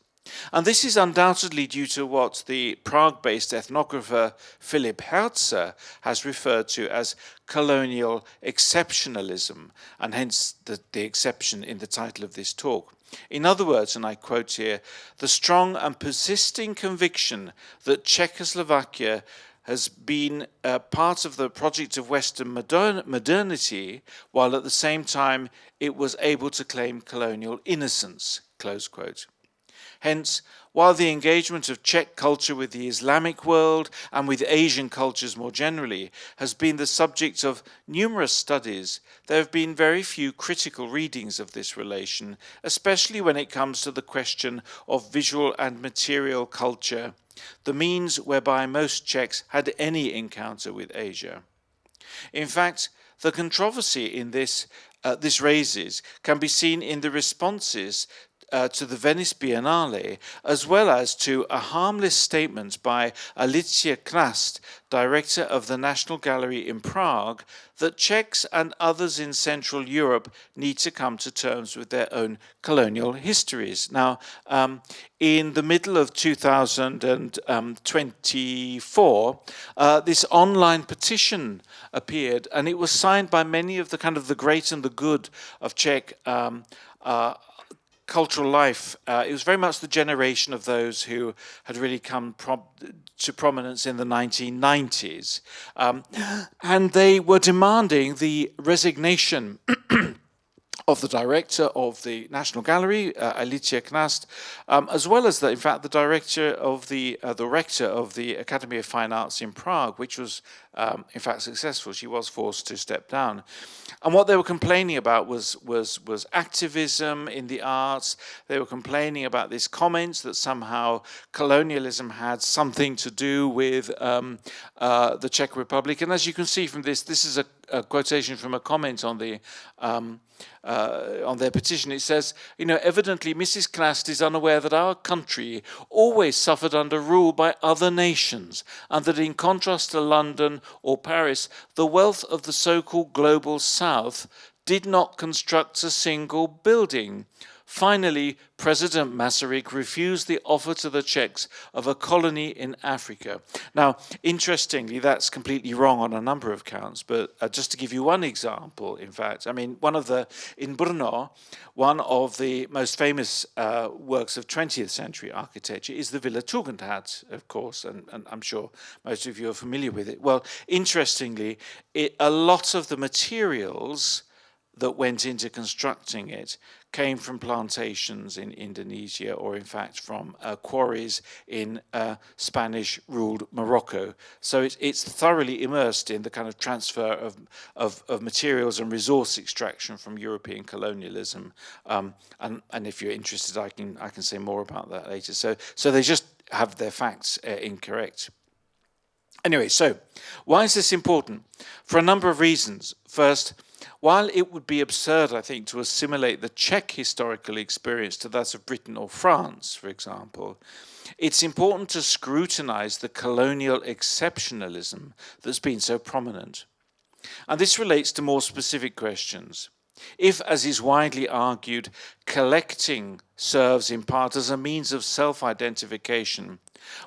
And this is undoubtedly due to what the Prague-based ethnographer Philip Herzer has referred to as colonial exceptionalism, and hence the exception in the title of this talk. In other words, and I quote here, the strong and persisting conviction that Czechoslovakia has been part of the project of Western modernity, while at the same time it was able to claim colonial innocence, close quote. Hence, while the engagement of Czech culture with the Islamic world and with Asian cultures more generally has been the subject of numerous studies, there have been very few critical readings of this relation, especially when it comes to the question of visual and material culture, the means whereby most Czechs had any encounter with Asia. In fact, the controversy in this raises can be seen in the responses to the Venice Biennale, as well as to a harmless statement by Alicia Knast, director of the National Gallery in Prague, that Czechs and others in Central Europe need to come to terms with their own colonial histories. Now, in the middle of 2024, this online petition appeared, and it was signed by many of the the great and the good of Czech cultural life. It was very much the generation of those who had really come to prominence in the 1990s. And they were demanding the resignation of the director of the National Gallery, Alicia Knast, as well as, in fact, the director of the rector of the Academy of Fine Arts in Prague, which was, in fact, successful. She was forced to step down. And what they were complaining about was activism in the arts. They were complaining about these comments that somehow colonialism had something to do with the Czech Republic. And as you can see from this is a quotation from a comment on their petition. It says, evidently Mrs. Knast is unaware that our country always suffered under rule by other nations, and that in contrast to London or Paris, the wealth of the so-called global South did not construct a single building. Finally, President Masaryk refused the offer to the Czechs of a colony in Africa. Now, interestingly, that's completely wrong on a number of counts, but just to give you one example, in fact, in Brno, one of the most famous works of 20th century architecture is the Villa Tugendhat, of course, and I'm sure most of you are familiar with it. Well, interestingly, a lot of the materials that went into constructing it came from plantations in Indonesia, or in fact from quarries in Spanish-ruled Morocco. So it's thoroughly immersed in the kind of transfer of materials and resource extraction from European colonialism. And if you're interested, I can say more about that later. So they just have their facts incorrect. Anyway, so why is this important? For a number of reasons. First, while it would be absurd, I think, to assimilate the Czech historical experience to that of Britain or France, for example, it's important to scrutinize the colonial exceptionalism that's been so prominent. And this relates to more specific questions. If, as is widely argued, collecting serves in part as a means of self-identification,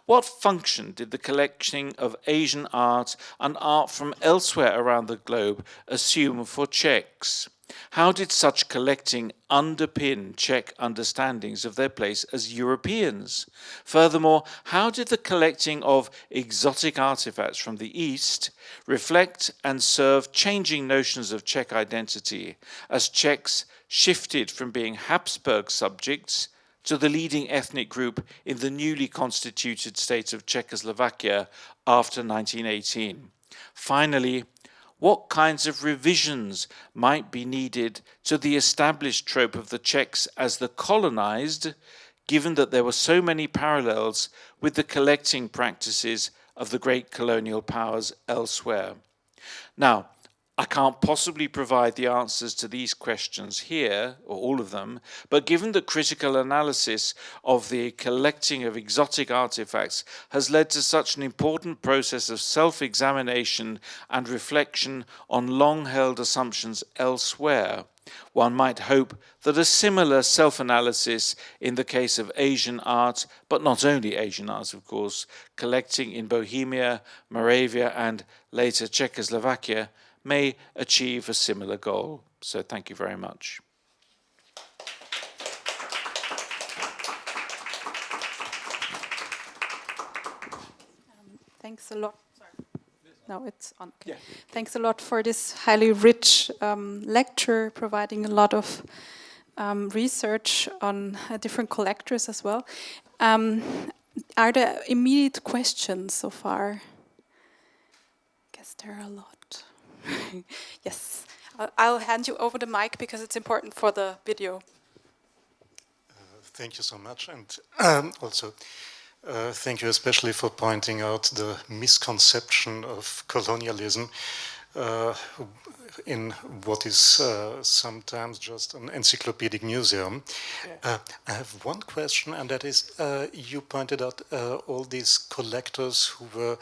what function did the collecting of Asian art and art from elsewhere around the globe assume for Czechs? How did such collecting underpin Czech understandings of their place as Europeans? Furthermore, how did the collecting of exotic artifacts from the East reflect and serve changing notions of Czech identity as Czechs shifted from being Habsburg subjects to the leading ethnic group in the newly constituted state of Czechoslovakia after 1918? Finally, what kinds of revisions might be needed to the established trope of the Czechs as the colonized, given that there were so many parallels with the collecting practices of the great colonial powers elsewhere? Now, I can't possibly provide the answers to these questions here, or all of them, but given that critical analysis of the collecting of exotic artifacts has led to such an important process of self-examination and reflection on long-held assumptions elsewhere, One might hope that a similar self-analysis in the case of Asian art, but not only Asian art, of course, collecting in Bohemia, Moravia, and later Czechoslovakia, may achieve a similar goal. So thank you very much.
Thanks a lot. No, it's on. Okay. Yeah. Thanks a lot for this highly rich lecture, providing a lot of research on different collectors as well. Are there immediate questions so far? I guess there are a lot. Yes. I'll hand you over the mic because it's important for the video.
Thank you so much. And also, thank you especially for pointing out the misconception of colonialism in what is sometimes just an encyclopedic museum. I have one question, and that is, you pointed out all these collectors who were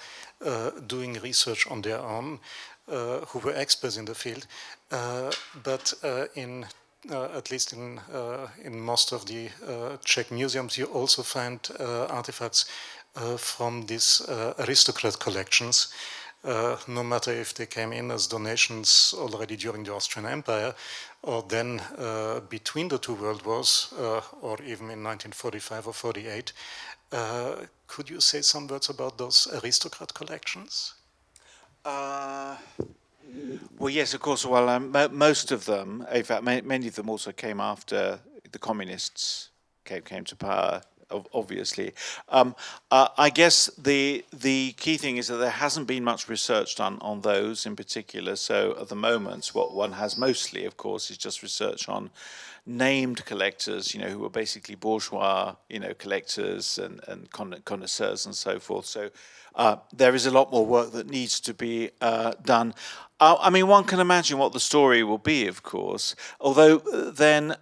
doing research on their own, who were experts in the field, but at least in most of the Czech museums, you also find artifacts from these aristocrat collections, no matter if they came in as donations already during the Austrian Empire, or then between the two world wars, or even in 1945 or 48. Could you say some words about those aristocrat collections?
Well, yes, of course. Well, most of them, in fact, many of them also came after the communists came to power, obviously. I guess the key thing is that there hasn't been much research done on those in particular. So at the moment, what one has mostly, of course, is just research on named collectors, you know, who were basically bourgeois, you know, collectors and connoisseurs and so forth. So there is a lot more work that needs to be done. I mean, one can imagine what the story will be, of course, although then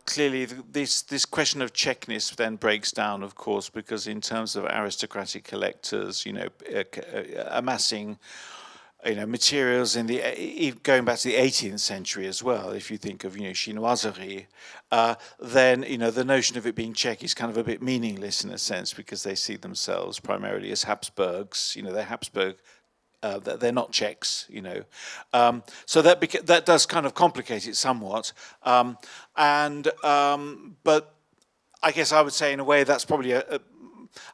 clearly this question of Czechness then breaks down, of course, because in terms of aristocratic collectors, you know, amassing, you know, materials in going back to the 18th century as well. If you think of, you know, chinoiserie, then, you know, the notion of it being Czech is kind of a bit meaningless in a sense, because they see themselves primarily as Habsburgs. You know, they're Habsburg. They're not Czechs, you know, so that does kind of complicate it somewhat, but I guess I would say in a way that's probably a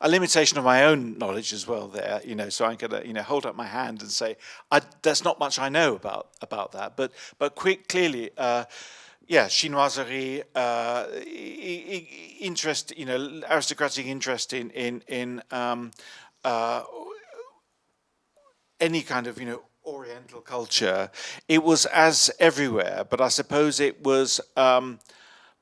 limitation of my own knowledge as well there, you know. So I'm gonna, you know, hold up my hand and say there's not much I know about that, but clearly. Yeah, chinoiserie, interest, you know, aristocratic interest in any kind of, you know, Oriental culture. It was as everywhere, but I suppose it was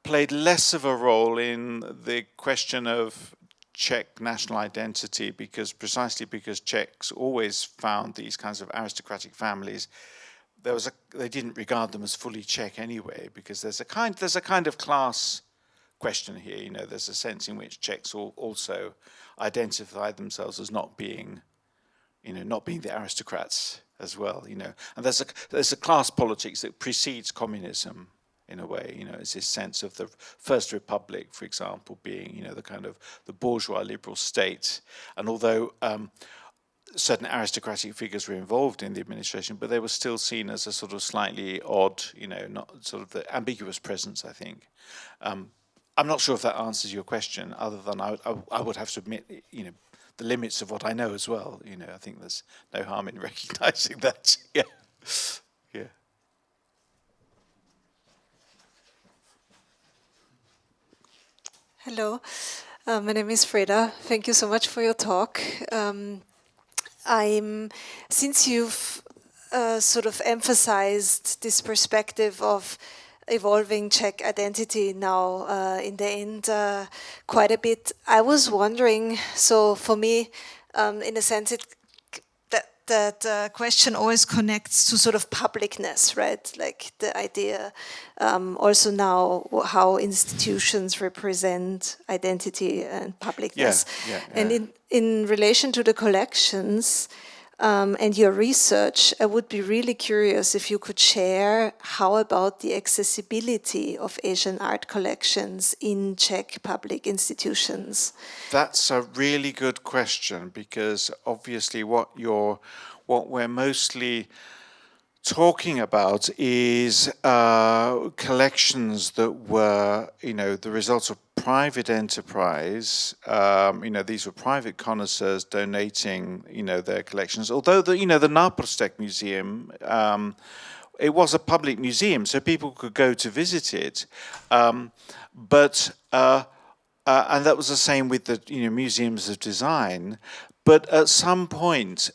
played less of a role in the question of Czech national identity, precisely because Czechs always found these kinds of aristocratic families. They didn't regard them as fully Czech anyway, because there's a kind of class question here. You know, there's a sense in which Czechs also identify themselves as not being the aristocrats as well, you know. And there's a class politics that precedes communism in a way, you know. It's this sense of the First Republic, for example, being, you know, the kind of the bourgeois liberal state. And although certain aristocratic figures were involved in the administration, but they were still seen as a sort of slightly odd, you know, not sort of the ambiguous presence, I think. I'm not sure if that answers your question, other than I would have to admit, you know, the limits of what I know as well. You know, I think there's no harm in recognizing that. Yeah. Yeah.
Hello, my name is Freda. Thank you so much for your talk. Since you've sort of emphasized this perspective of evolving Czech identity now in the end quite a bit, I was wondering, so for me, in a sense, that question always connects to sort of publicness, right? Like the idea also now how institutions represent identity and publicness.
Yeah.
And in relation to the collections, and your research, I would be really curious if you could share how about the accessibility of Asian art collections in Czech public institutions?
That's a really good question, because obviously what we're mostly talking about is collections that were, the results of private enterprise. These were private connoisseurs donating, their collections. Although the Náprostek Museum, it was a public museum, so people could go to visit it. And that was the same with the museums of design. But at some point,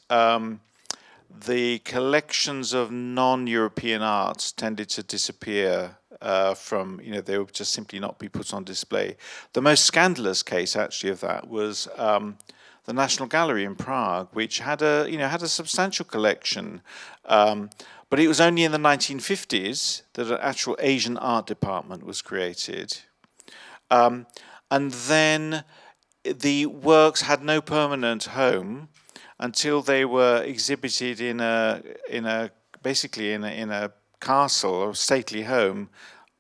the collections of non-European arts tended to disappear from, they would just simply not be put on display. The most scandalous case, actually, of that was the National Gallery in Prague, which had a substantial collection, but it was only in the 1950s that an actual Asian art department was created. And then the works had no permanent home until they were exhibited in a castle or stately home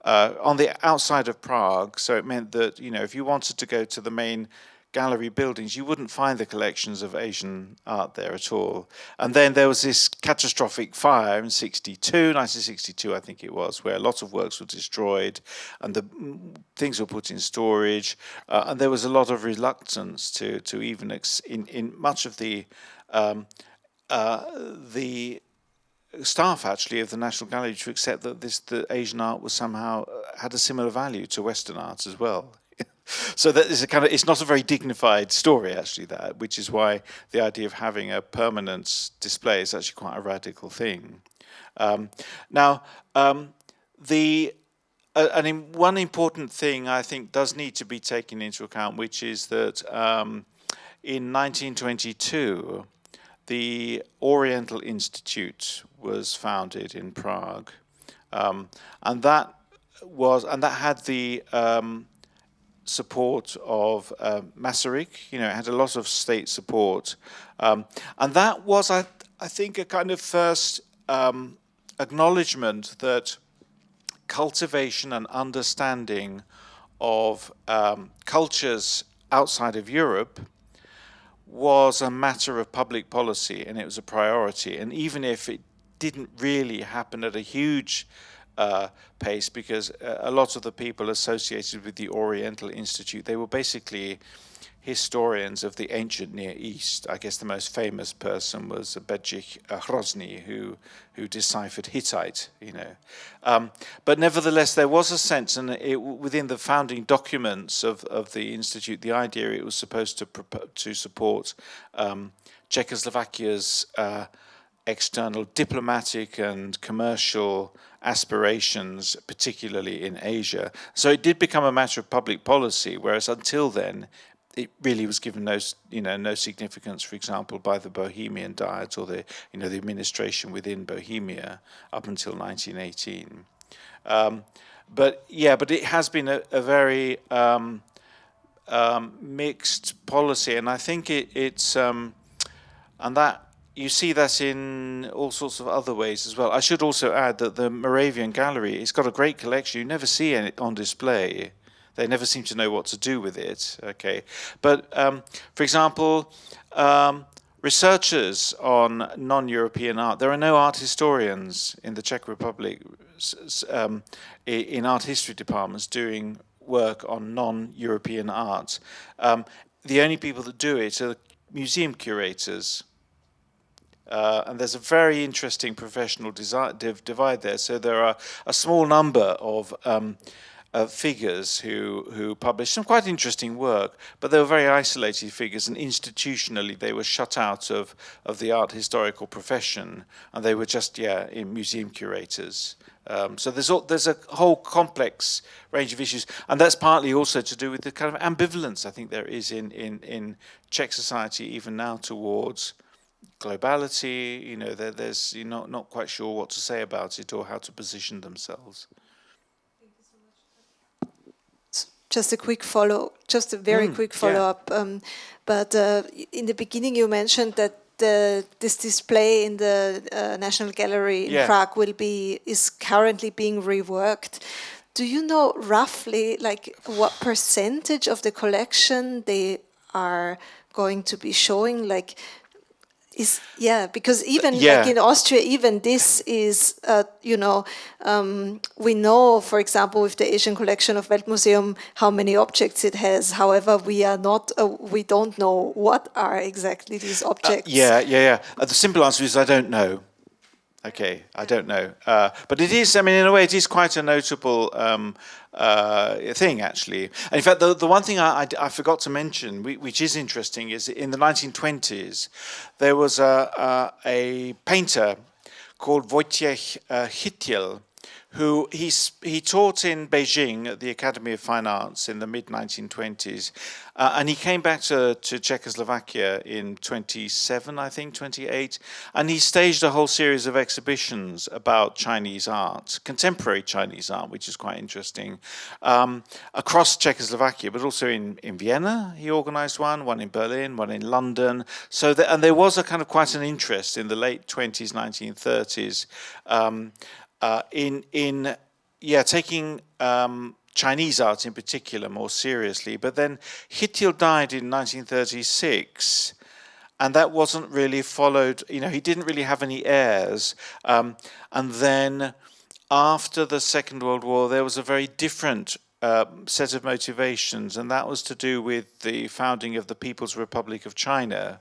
on the outside of Prague. So it meant that if you wanted to go to the main gallery buildings, you wouldn't find the collections of Asian art there at all. And then there was this catastrophic fire in 1962, I think it was, where a lot of works were destroyed and the things were put in storage. And there was a lot of reluctance to even in much of the staff actually of the National Gallery to accept that the Asian art was somehow had a similar value to Western art as well. So that is it's not a very dignified story, actually, that, which is why the idea of having a permanent display is actually quite a radical thing. One important thing I think does need to be taken into account, which is that in 1922, the Oriental Institute was founded in Prague, and that had the support of Masaryk. It had a lot of state support, and that was, I think, a kind of first acknowledgement that cultivation and understanding of cultures outside of Europe was a matter of public policy, and it was a priority. And even if it didn't really happen at a huge pace, because a lot of the people associated with the Oriental Institute, they were basically historians of the ancient Near East. I guess the most famous person was Bedřich Hrozný, who deciphered Hittite, But nevertheless, there was a sense, and within the founding documents of the Institute, the idea it was supposed to support Czechoslovakia's external diplomatic and commercial aspirations, particularly in Asia. So it did become a matter of public policy, whereas until then, it really was given no significance, for example, by the Bohemian Diet or the administration within Bohemia up until 1918. But it has been a very mixed policy, and I think it's and that. You see that in all sorts of other ways as well. I should also add that the Moravian Gallery, it's got a great collection. You never see it on display. They never seem to know what to do with it. Okay, but for example, researchers on non-European art. There are no art historians in the Czech Republic in art history departments doing work on non-European art. The only people that do it are museum curators. And there's a very interesting professional divide there. So there are a small number of figures who published some quite interesting work, but they were very isolated figures, and institutionally they were shut out of the art historical profession, and they were just museum curators. So there's a whole complex range of issues, and that's partly also to do with the kind of ambivalence I think there is in Czech society even now towards globality. You're not quite sure what to say about it or how to position themselves.
Thank you so much. Just a very quick follow-up. But in the beginning you mentioned that this display in the National Gallery in Prague is currently being reworked. Do you know roughly like what percentage of the collection they are going to be showing? Like, because even like in Austria, even this is, we know, for example, with the Asian collection of Weltmuseum, how many objects it has. However, we don't know what are exactly these objects.
The simple answer is I don't know. Okay, I don't know. But it is, I mean, in a way, it is quite a notable thing, actually. And in fact, the one thing I forgot to mention, which is interesting, is in the 1920s, there was a painter called Wojciech Chytil, who he taught in Beijing at the Academy of Fine Arts in the mid-1920s, and he came back to Czechoslovakia in 27, I think, 28, and he staged a whole series of exhibitions about Chinese art, contemporary Chinese art, which is quite interesting, across Czechoslovakia, but also in Vienna. He organized one in Berlin, one in London. And there was a kind of quite an interest in the late 20s, 1930s, taking Chinese art in particular more seriously. But then Chytil died in 1936, and that wasn't really followed. He didn't really have any heirs. And then after the Second World War, there was a very different set of motivations, and that was to do with the founding of the People's Republic of China.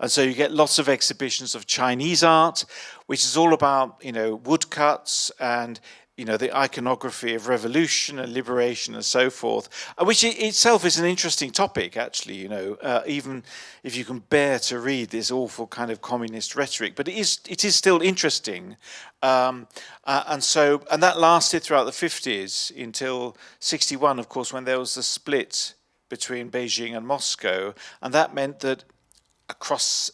And so you get lots of exhibitions of Chinese art, which is all about, woodcuts and, the iconography of revolution and liberation and so forth, which itself is an interesting topic, actually, even if you can bear to read this awful kind of communist rhetoric. But it is still interesting. And that lasted throughout the 50s until 61, of course, when there was the split between Beijing and Moscow. And that meant that across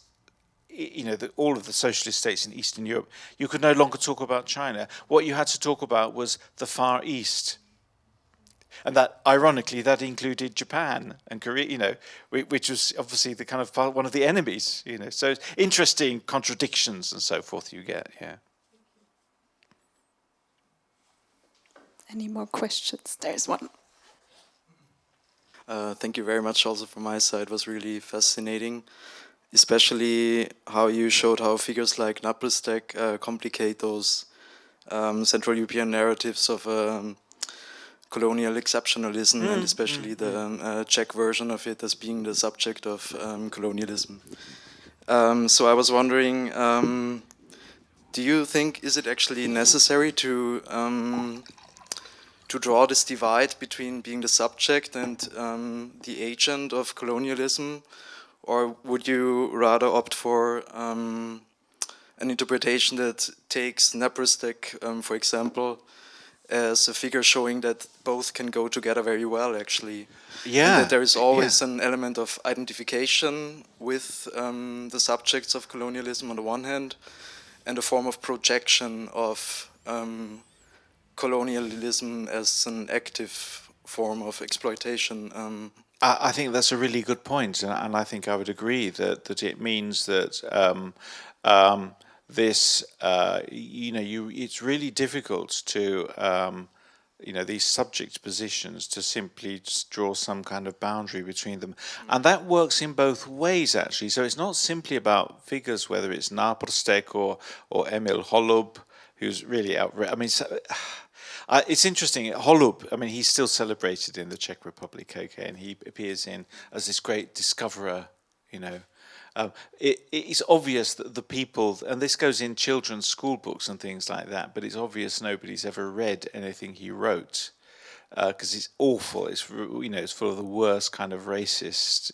all of the socialist states in Eastern Europe, you could no longer talk about China. What you had to talk about was the Far East. And that, ironically, that included Japan and Korea, which was obviously the kind of one of the enemies, So interesting contradictions and so forth you get,
Any more questions? There's one.
Thank you very much also from my side. It was really fascinating, especially how you showed how figures like Naprastek complicate those Central European narratives of colonial exceptionalism, and especially the Czech version of it as being the subject of colonialism. So I was wondering, do you think, is it actually necessary to draw this divide between being the subject and the agent of colonialism, or would you rather opt for an interpretation that takes Naprastek, for example, as a figure showing that both can go together very well, actually?
Yeah.
And that there is always an element of identification with the subjects of colonialism on the one hand, and a form of projection of colonialism as an active form of exploitation.
I think that's a really good point, and I think I would agree that it means that it's really difficult to these subject positions to simply just draw some kind of boundary between them, and that works in both ways actually. So it's not simply about figures, whether it's Naprastek or Emil Holub, who's really outrageous. I mean. It's interesting. Holub, I mean, he's still celebrated in the Czech Republic, and he appears as this great discoverer, It's obvious that the people, and this goes in children's school books and things like that, but it's obvious nobody's ever read anything he wrote, because it's awful. It's it's full of the worst kind of racist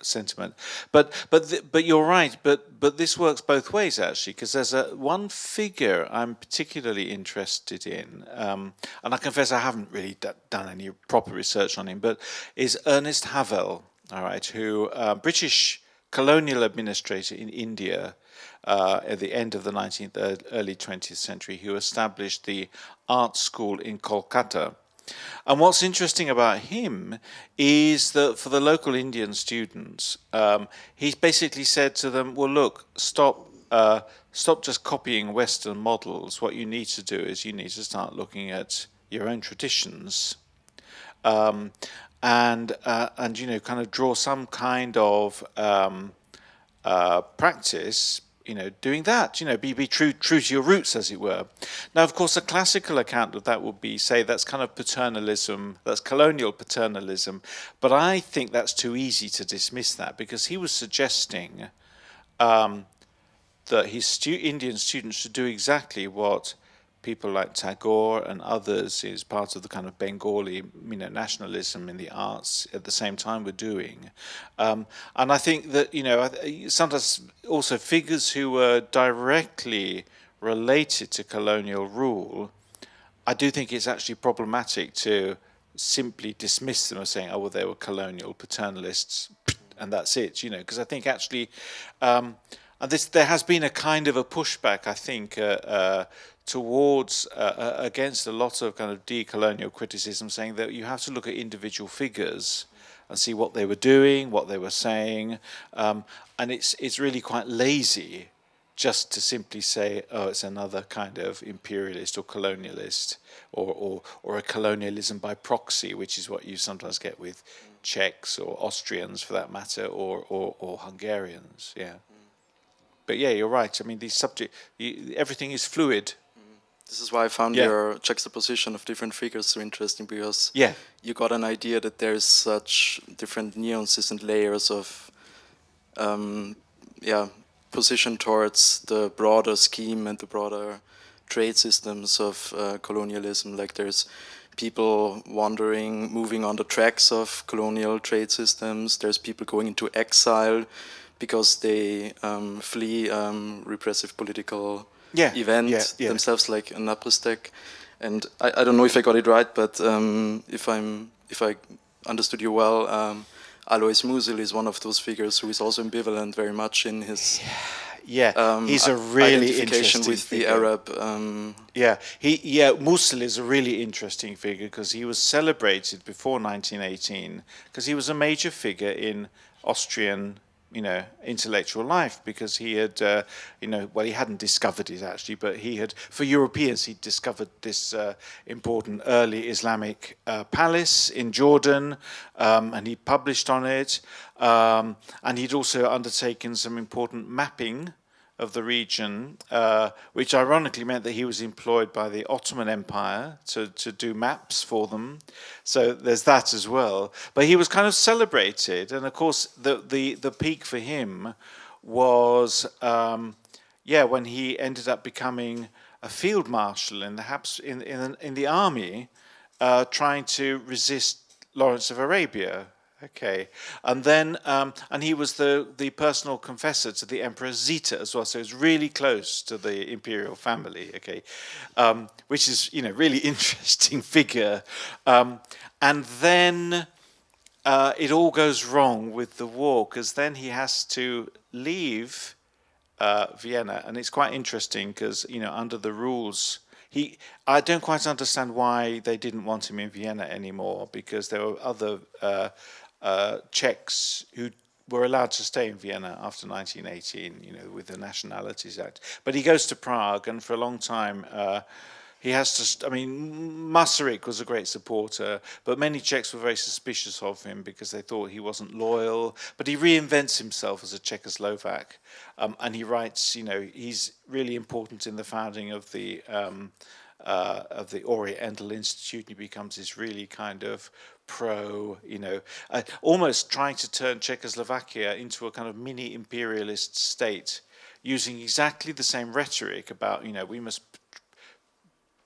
sentiment. But you're right. But this works both ways actually, because there's one figure I'm particularly interested in, and I confess I haven't really done any proper research on him, but is Ernest Havel. All right, who British colonial administrator in India at the end of the 19th, early 20th century, who established the art school in Kolkata. And what's interesting about him is that for the local Indian students, he basically said to them, well, look, stop just copying Western models. What you need to do is you need to start looking at your own traditions, and you know, kind of draw some kind of practice, you know, doing that, you know, be true to your roots, as it were. Now, of course, a classical account of that would be, say, that's kind of paternalism, that's colonial paternalism, but I think that's too easy to dismiss that, because he was suggesting that his Indian students should do exactly what people like Tagore and others, is part of the kind of Bengali, you know, nationalism in the arts at the same time were doing. And I think that, you know, sometimes also figures who were directly related to colonial rule, I do think it's actually problematic to simply dismiss them as saying, oh, well, they were colonial paternalists, and that's it, you know, because I think actually, and there has been a kind of a pushback, I think, towards against a lot of kind of decolonial criticism, saying that you have to look at individual figures and see what they were doing, what they were saying, and it's really quite lazy just to simply say, oh, it's another kind of imperialist or colonialist, or a colonialism by proxy, which is what you sometimes get with Czechs or Austrians, for that matter, or Hungarians. Yeah. But yeah, you're right. I mean, everything is fluid.
This is why I found your juxtaposition of different figures so interesting, because you got an idea that there's such different nuances and layers of position towards the broader scheme and the broader trade systems of colonialism. Like there's people wandering, moving on the tracks of colonial trade systems. There's people going into exile because they flee repressive political event themselves, like a Napristec. And I don't know if I got it right, but if I understood you well, Alois Musil is one of those figures who is also ambivalent very much in his
he's a really
identification with
figure.
the Arab.
Musil is a really interesting figure because he was celebrated before 1918 because he was a major figure in Austrian, you know, intellectual life, because he had, he hadn't discovered it actually, but he had, for Europeans, he discovered this important early Islamic palace in Jordan, and he published on it, and he'd also undertaken some important mapping of the region, which ironically meant that he was employed by the Ottoman Empire to do maps for them. So there's that as well. But he was kind of celebrated, and of course the peak for him was when he ended up becoming a field marshal in the army, trying to resist Lawrence of Arabia. Okay, and then and he was the personal confessor to the Emperor Zita as well, so he was really close to the imperial family. Okay, which is, you know, really interesting figure. And then it all goes wrong with the war, because then he has to leave Vienna, and it's quite interesting because, you know, under the rules, I don't quite understand why they didn't want him in Vienna anymore, because there were other Czechs who were allowed to stay in Vienna after 1918, you know, with the Nationalities Act. But he goes to Prague, and for a long time he has to. I mean, Masaryk was a great supporter, but many Czechs were very suspicious of him because they thought he wasn't loyal. But he reinvents himself as a Czechoslovak, and he writes. You know, he's really important in the founding of the Oriental Institute. He becomes this really kind of almost trying to turn Czechoslovakia into a kind of mini imperialist state, using exactly the same rhetoric about, you know, we must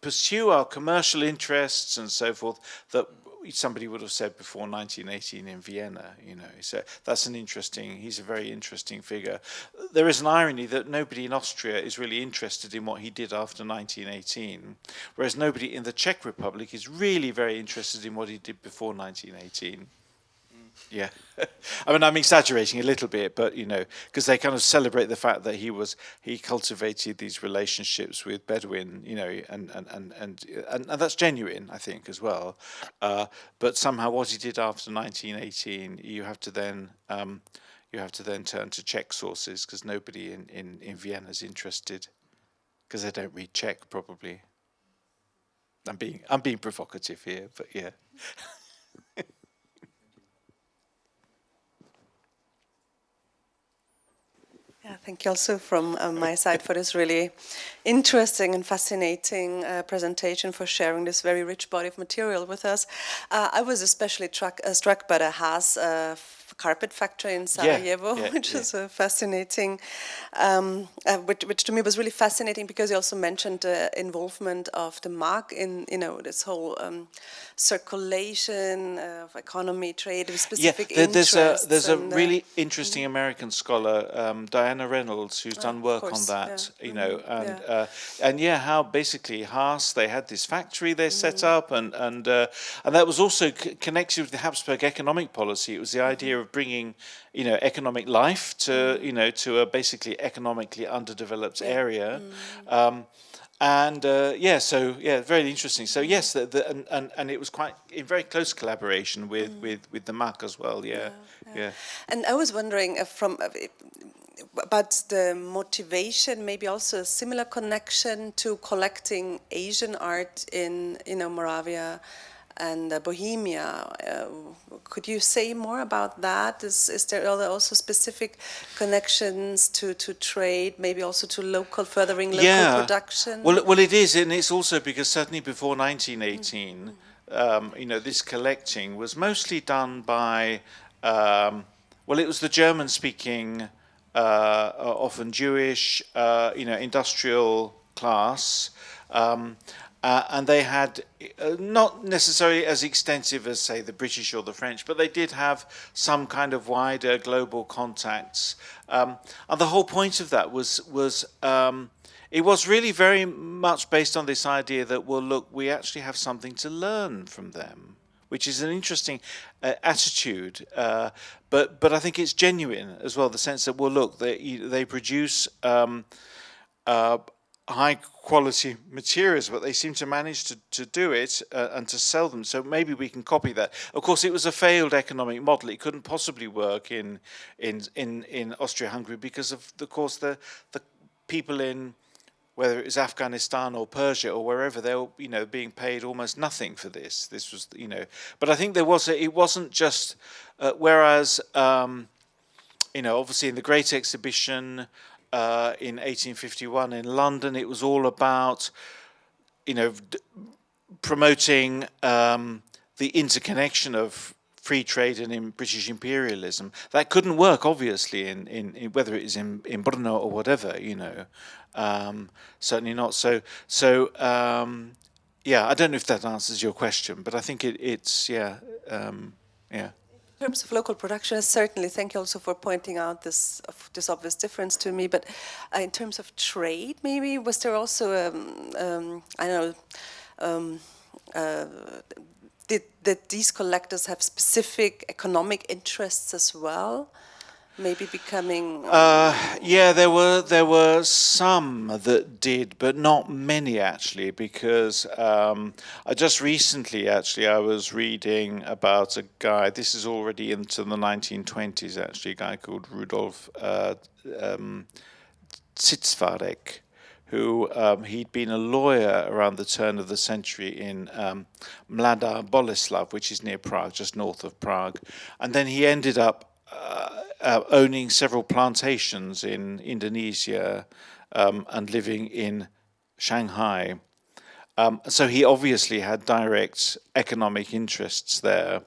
pursue our commercial interests and so forth that somebody would have said before 1918 in Vienna, you know. So he's a very interesting figure. There is an irony that nobody in Austria is really interested in what he did after 1918, whereas nobody in the Czech Republic is really very interested in what he did before 1918. Yeah, I mean, I'm exaggerating a little bit, but because they kind of celebrate the fact that he cultivated these relationships with Bedouin, and that's genuine, I think, as well. But somehow, what he did after 1918, you have to then turn to Czech sources, because nobody in Vienna is interested, because they don't read Czech, probably. I'm being provocative here, but yeah.
Yeah, thank you also from my side for this really interesting and fascinating presentation, for sharing this very rich body of material with us. I was especially struck by the Haas carpet factory in Sarajevo, which is a fascinating, which to me was really fascinating, because you also mentioned the involvement of the mark in this whole circulation of economy, trade, with specific interests.
There's a really interesting American scholar, Diana Reynolds, who's done work on that, and how basically Haas, they had this factory they set up, and that was also connected with the Habsburg economic policy. It was the idea of bringing economic life to to a basically economically underdeveloped area. Very interesting. So yes, and it was quite in very close collaboration with the MAC as well. Yeah.
And I was wondering about the motivation, maybe also a similar connection to collecting Asian art in Moravia and Bohemia. Could you say more about that? Is there also specific connections to trade, maybe also to furthering local production?
Well, it is, and it's also because certainly before 1918, this collecting was mostly done by, it was the German-speaking, often Jewish, industrial class. And they had not necessarily as extensive as, say, the British or the French, but they did have some kind of wider global contacts. And the whole point of that was it was really very much based on this idea that, well, look, we actually have something to learn from them, which is an interesting attitude. But I think it's genuine as well, the sense that, well, look, they produce high quality materials, but they seem to manage to do it and to sell them. So maybe we can copy that. Of course, it was a failed economic model. It couldn't possibly work in Austria-Hungary because of course the people in, whether it was Afghanistan or Persia or wherever, they were being paid almost nothing for this. This was but I think it wasn't just whereas obviously in the Great Exhibition. In 1851 in London, it was all about, promoting the interconnection of free trade and in British imperialism. That couldn't work, obviously, in whether it is in Brno or whatever, certainly not. So I don't know if that answers your question, but I think it's.
In terms of local production, certainly, thank you also for pointing out this obvious difference to me. But in terms of trade, maybe, was there also, did these collectors have specific economic interests as well? Maybe becoming.
There were some that did, but not many actually, because I just recently I was reading about a guy. This is already into the 1920s actually. A guy called Rudolf Zitzwarek, who he'd been a lawyer around the turn of the century in Mladá Boleslav, which is near Prague, just north of Prague, and then he ended up. Owning several plantations in Indonesia and living in Shanghai. So he obviously had direct economic interests there.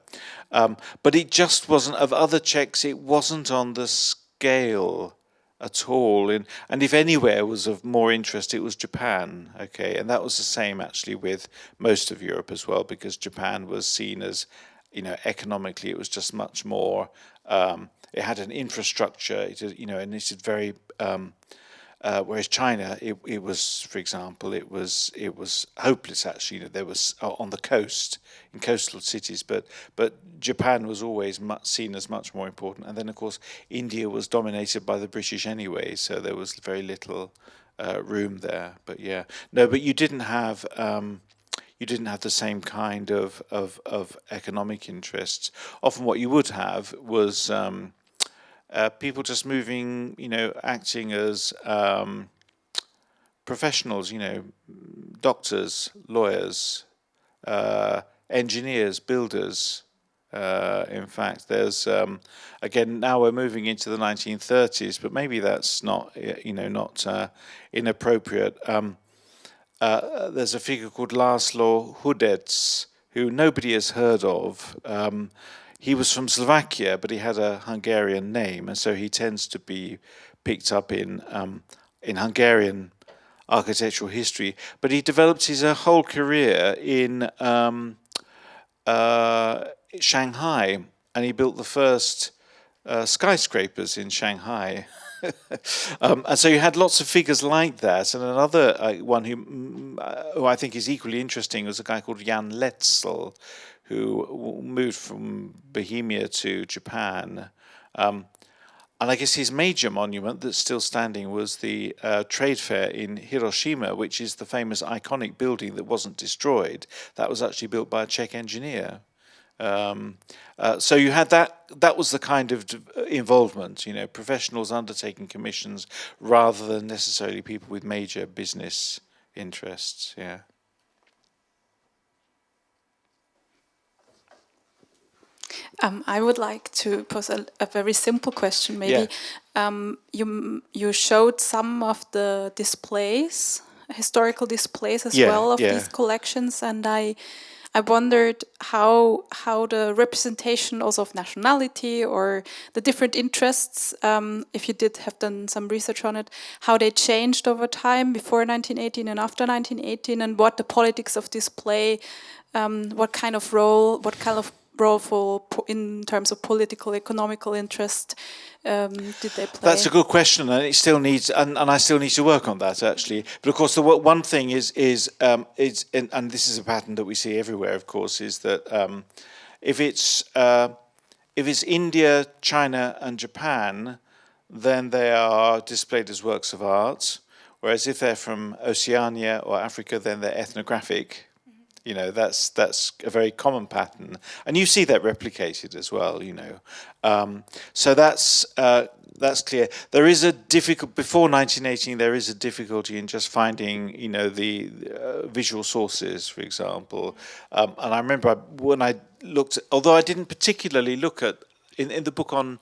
But it just wasn't, of other Czechs, it wasn't on the scale at all. And if anywhere was of more interest, it was Japan. Okay, and that was the same actually with most of Europe as well, because Japan was seen as, economically, it was just much more. It had an infrastructure, and it's very whereas China, it was, for example, it was hopeless actually. There was on the coast, in coastal cities, but Japan was always seen as much more important. And then of course India was dominated by the British anyway, so there was very little room there. But yeah, no, but you didn't have the same kind of economic interests. Often what you would have was people just moving, acting as professionals, doctors, lawyers, engineers, builders. In fact, there's again now we're moving into the 1930s, but maybe that's not not inappropriate. There's a figure called Laszlo Hudec, who nobody has heard of. He was from Slovakia, but he had a Hungarian name, and so he tends to be picked up in Hungarian architectural history. But he developed his whole career in Shanghai, and he built the first skyscrapers in Shanghai. And so you had lots of figures like that. And another one who I think is equally interesting was a guy called Jan Letzel, who moved from Bohemia to Japan. And I guess his major monument that's still standing was the trade fair in Hiroshima, which is the famous iconic building that wasn't destroyed. That was actually built by a Czech engineer. So you had that was the kind of involvement, professionals undertaking commissions rather than necessarily people with major business interests. Yeah.
I would like to pose a very simple question. Maybe you showed some of the displays, historical displays as well of these collections, and I wondered how the representation also of nationality or the different interests, if you did have done some research on it, how they changed over time before 1918 and after 1918, and what the politics of display, what kind of role in terms of political, economical interest did they play?
That's a good question, and it still needs, and I still need to work on that actually. But of course, the one thing is, and this is a pattern that we see everywhere, of course, is that if it's India, China, and Japan, then they are displayed as works of art. Whereas if they're from Oceania or Africa, then they're ethnographic. That's a very common pattern, and you see that replicated as well. So that's clear. There is a before 1918. There is a difficulty in just finding, the visual sources, for example. And I remember when I looked, although I didn't particularly look at in the book on.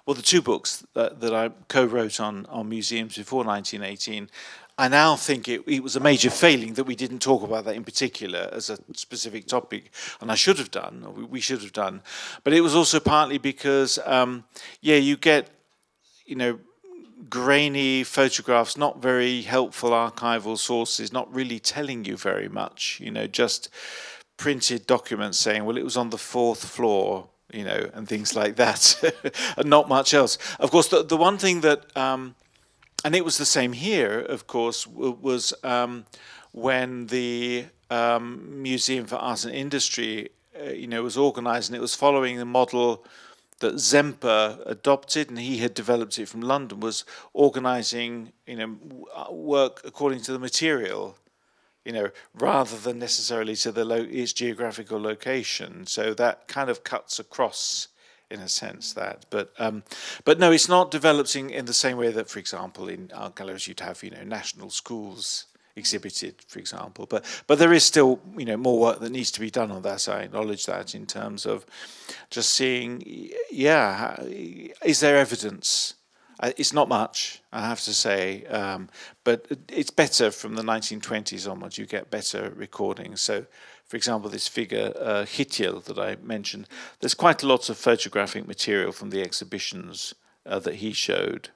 Well, the two books that I co-wrote on museums before 1918, I now think it was a major failing that we didn't talk about that in particular as a specific topic, and I should have done, or we should have done. But it was also partly because, you get, grainy photographs, not very helpful archival sources, not really telling you very much, just printed documents saying, well, it was on the 4th floor, and things like that, and not much else. Of course, the one thing that, and it was the same here, of course, was when the Museum for Art and Industry, was organised, and it was following the model that Zemper adopted, and he had developed it from London, was organising, work according to the material, rather than necessarily to its geographical location. So that kind of cuts across, in a sense, that. But no, it's not developing in the same way that, for example, in art galleries you'd have, national schools exhibited, for example. But there is still, more work that needs to be done on that. I acknowledge that in terms of just seeing, is there evidence? It's not much, I have to say, but it's better from the 1920s onwards. You get better recordings. So, for example, this figure, Hitiel, that I mentioned, there's quite a lot of photographic material from the exhibitions that he showed.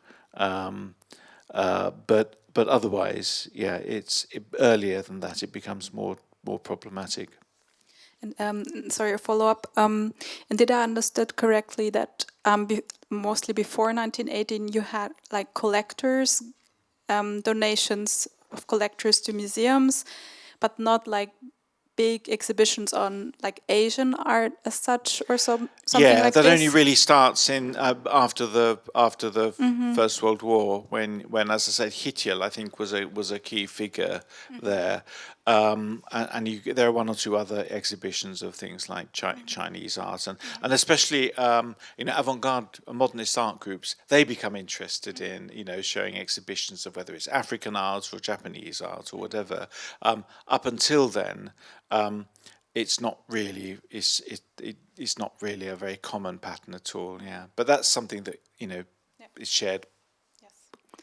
But otherwise, it's earlier than that. It becomes more problematic.
And sorry, a follow-up. And did I understand correctly that mostly before 1918 you had like collectors donations of collectors to museums, but not like big exhibitions on like Asian art as such or something
yeah,
like
that
this.
only really starts in after the First World War, when as I said, Hitler I think was a key figure there, and there are one or two other exhibitions of things like Chinese art and especially avant-garde modernist art groups. They become interested in showing exhibitions of whether it's African art or Japanese art or whatever. Up until then. It's not really it's not really a very common pattern at all, yeah. But that's something that is shared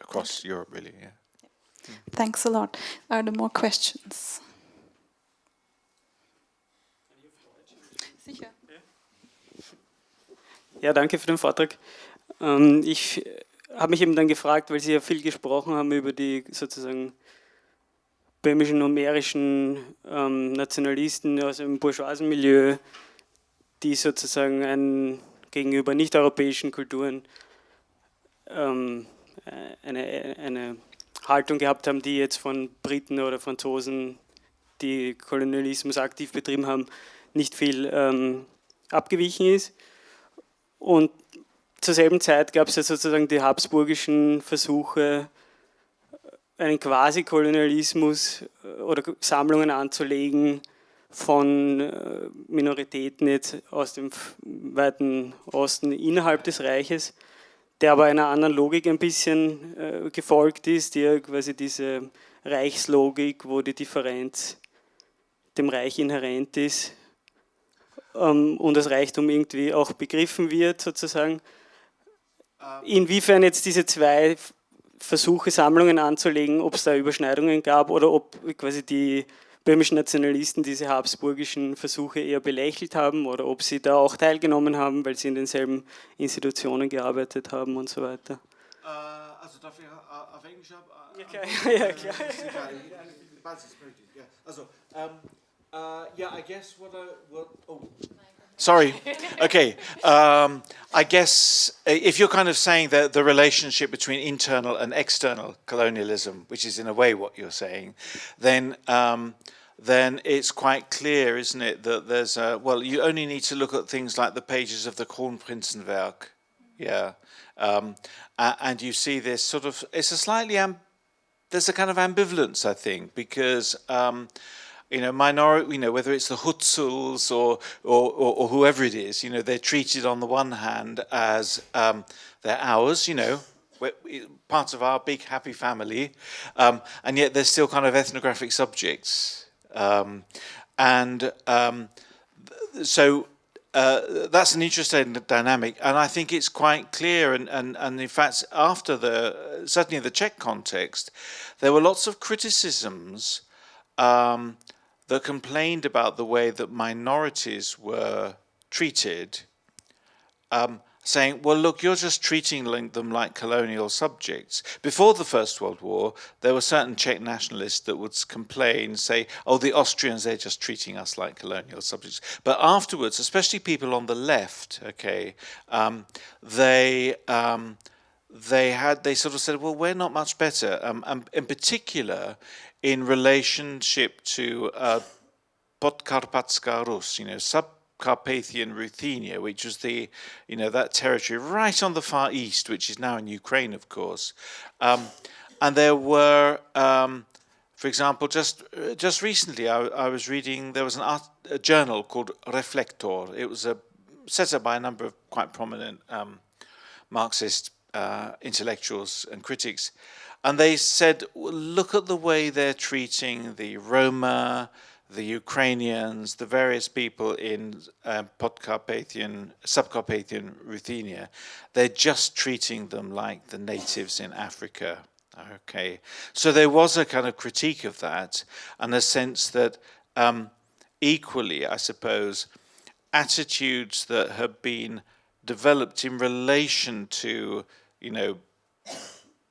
across Europe, really, yeah.
Thanks a lot. Are there more questions? Sicher.
Ja, danke für den Vortrag. Ich habe mich eben dann gefragt, weil Sie ja viel gesprochen haben über die sozusagen böhmischen numerischen Nationalisten aus dem Bourgeoisenmilieu, die sozusagen gegenüber nicht-europäischen Kulturen eine Haltung gehabt haben, die jetzt von Briten oder Franzosen, die Kolonialismus aktiv betrieben haben, nicht viel abgewichen ist. Und zur selben Zeit gab es ja sozusagen die habsburgischen Versuche, einen Quasi-Kolonialismus oder Sammlungen anzulegen von Minoritäten jetzt aus dem weiten Osten innerhalb des Reiches, der aber einer anderen Logik ein bisschen gefolgt ist, die ja quasi diese Reichslogik, wo die Differenz dem Reich inhärent ist und das Reichtum irgendwie auch begriffen wird, sozusagen. Inwiefern jetzt diese zwei Versuche, Sammlungen anzulegen, ob es da Überschneidungen gab oder ob quasi die böhmischen Nationalisten diese habsburgischen Versuche eher belächelt haben oder ob sie da auch teilgenommen haben, weil sie in denselben Institutionen gearbeitet haben und so weiter.
Also darf ich auf Englisch
Ja, klar. Ja, klar.
Also, yeah, I guess Sorry. Okay. I guess if you're kind of saying that the relationship between internal and external colonialism, which is in a way what you're saying, then it's quite clear, isn't it, that there's you only need to look at things like the pages of the Kronprinzenwerk, yeah, and you see this sort of, it's a slightly there's a kind of ambivalence, I think, because. Minority, whether it's the Hutsuls or whoever it is, they're treated on the one hand as they're ours, part of our big happy family, and yet they're still kind of ethnographic subjects. So that's an interesting dynamic, and I think it's quite clear, and in fact, after certainly in the Czech context, there were lots of criticisms that complained about the way that minorities were treated, saying, well, look, you're just treating them like colonial subjects. Before the First World War, there were certain Czech nationalists that would complain, say, oh, the Austrians, they're just treating us like colonial subjects. But afterwards, especially people on the left, okay, they sort of said, well, we're not much better. In particular, in relationship to Podkarpatska Rus, Sub-Carpathian Ruthenia, which was that territory right on the far east, which is now in Ukraine, of course. And there were, for example, just recently, I was reading, there was a journal called Reflektor. It was set up by a number of quite prominent Marxist intellectuals and critics. And they said, look at the way they're treating the Roma, the Ukrainians, the various people in Sub-Carpathian Ruthenia. They're just treating them like the natives in Africa. Okay, so there was a kind of critique of that, and a sense that equally, I suppose, attitudes that have been developed in relation to,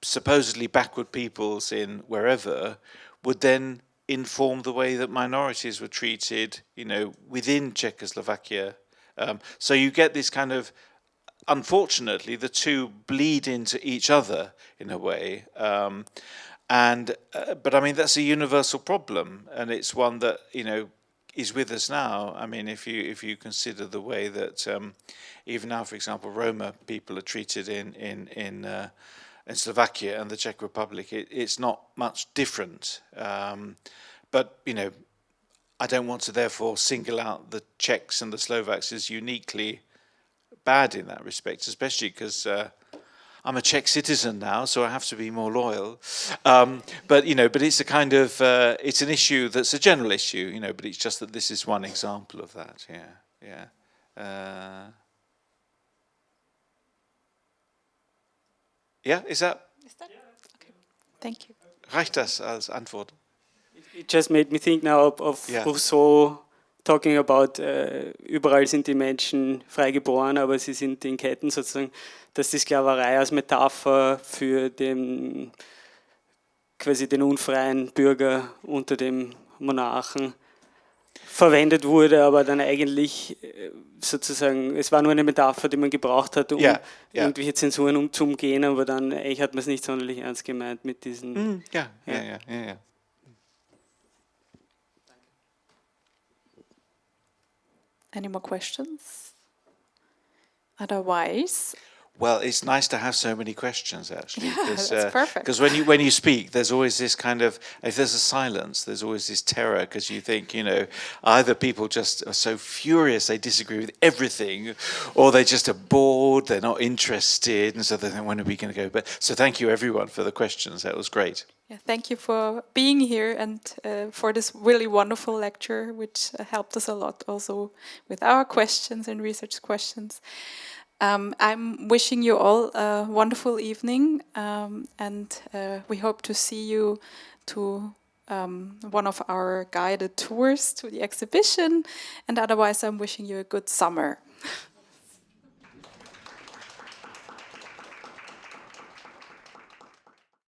supposedly backward peoples in wherever would then inform the way that minorities were treated, within Czechoslovakia. So you get this kind of unfortunately, the two bleed into each other in a way. But I mean, that's a universal problem, and it's one that, you know, is with us now. I mean, if you consider the way that even now, for example, Roma people are treated in Slovakia and the Czech Republic, it's not much different. But you know, I don't want to therefore single out the Czechs and the Slovaks as uniquely bad in that respect, especially because I'm a Czech citizen now, so I have to be more loyal. But you know, but it's a kind of it's an issue that's a general issue, you know. But it's just that this is one example of that. Yeah. Yeah. Is that?
Okay. Thank you.
Reicht das als Antwort?
It just made me think now of Rousseau talking about, überall sind die Menschen frei geboren, aber sie sind in Ketten sozusagen, dass die Sklaverei als Metapher für quasi den unfreien Bürger unter dem Monarchen verwendet wurde, aber dann eigentlich sozusagen, es war nur eine Metapher, die man gebraucht hat, um irgendwelche Zensuren zu umgehen, aber dann eigentlich hat man es nicht sonderlich ernst gemeint mit diesen...
Ja.
Any more questions? Otherwise...
Well, it's nice to have so many questions, actually.
Yeah, that's perfect.
Because when you speak, there's always this kind of, if there's a silence, there's always this terror, because you think, you know, either people just are so furious they disagree with everything, or they just are bored, they're not interested, and so they think, when are we going to go? So thank you, everyone, for the questions. That was great.
Yeah, thank you for being here and for this really wonderful lecture, which helped us a lot also with our questions and research questions. I'm wishing you all a wonderful evening, and we hope to see you to one of our guided tours to the exhibition, and otherwise I'm wishing you a good summer.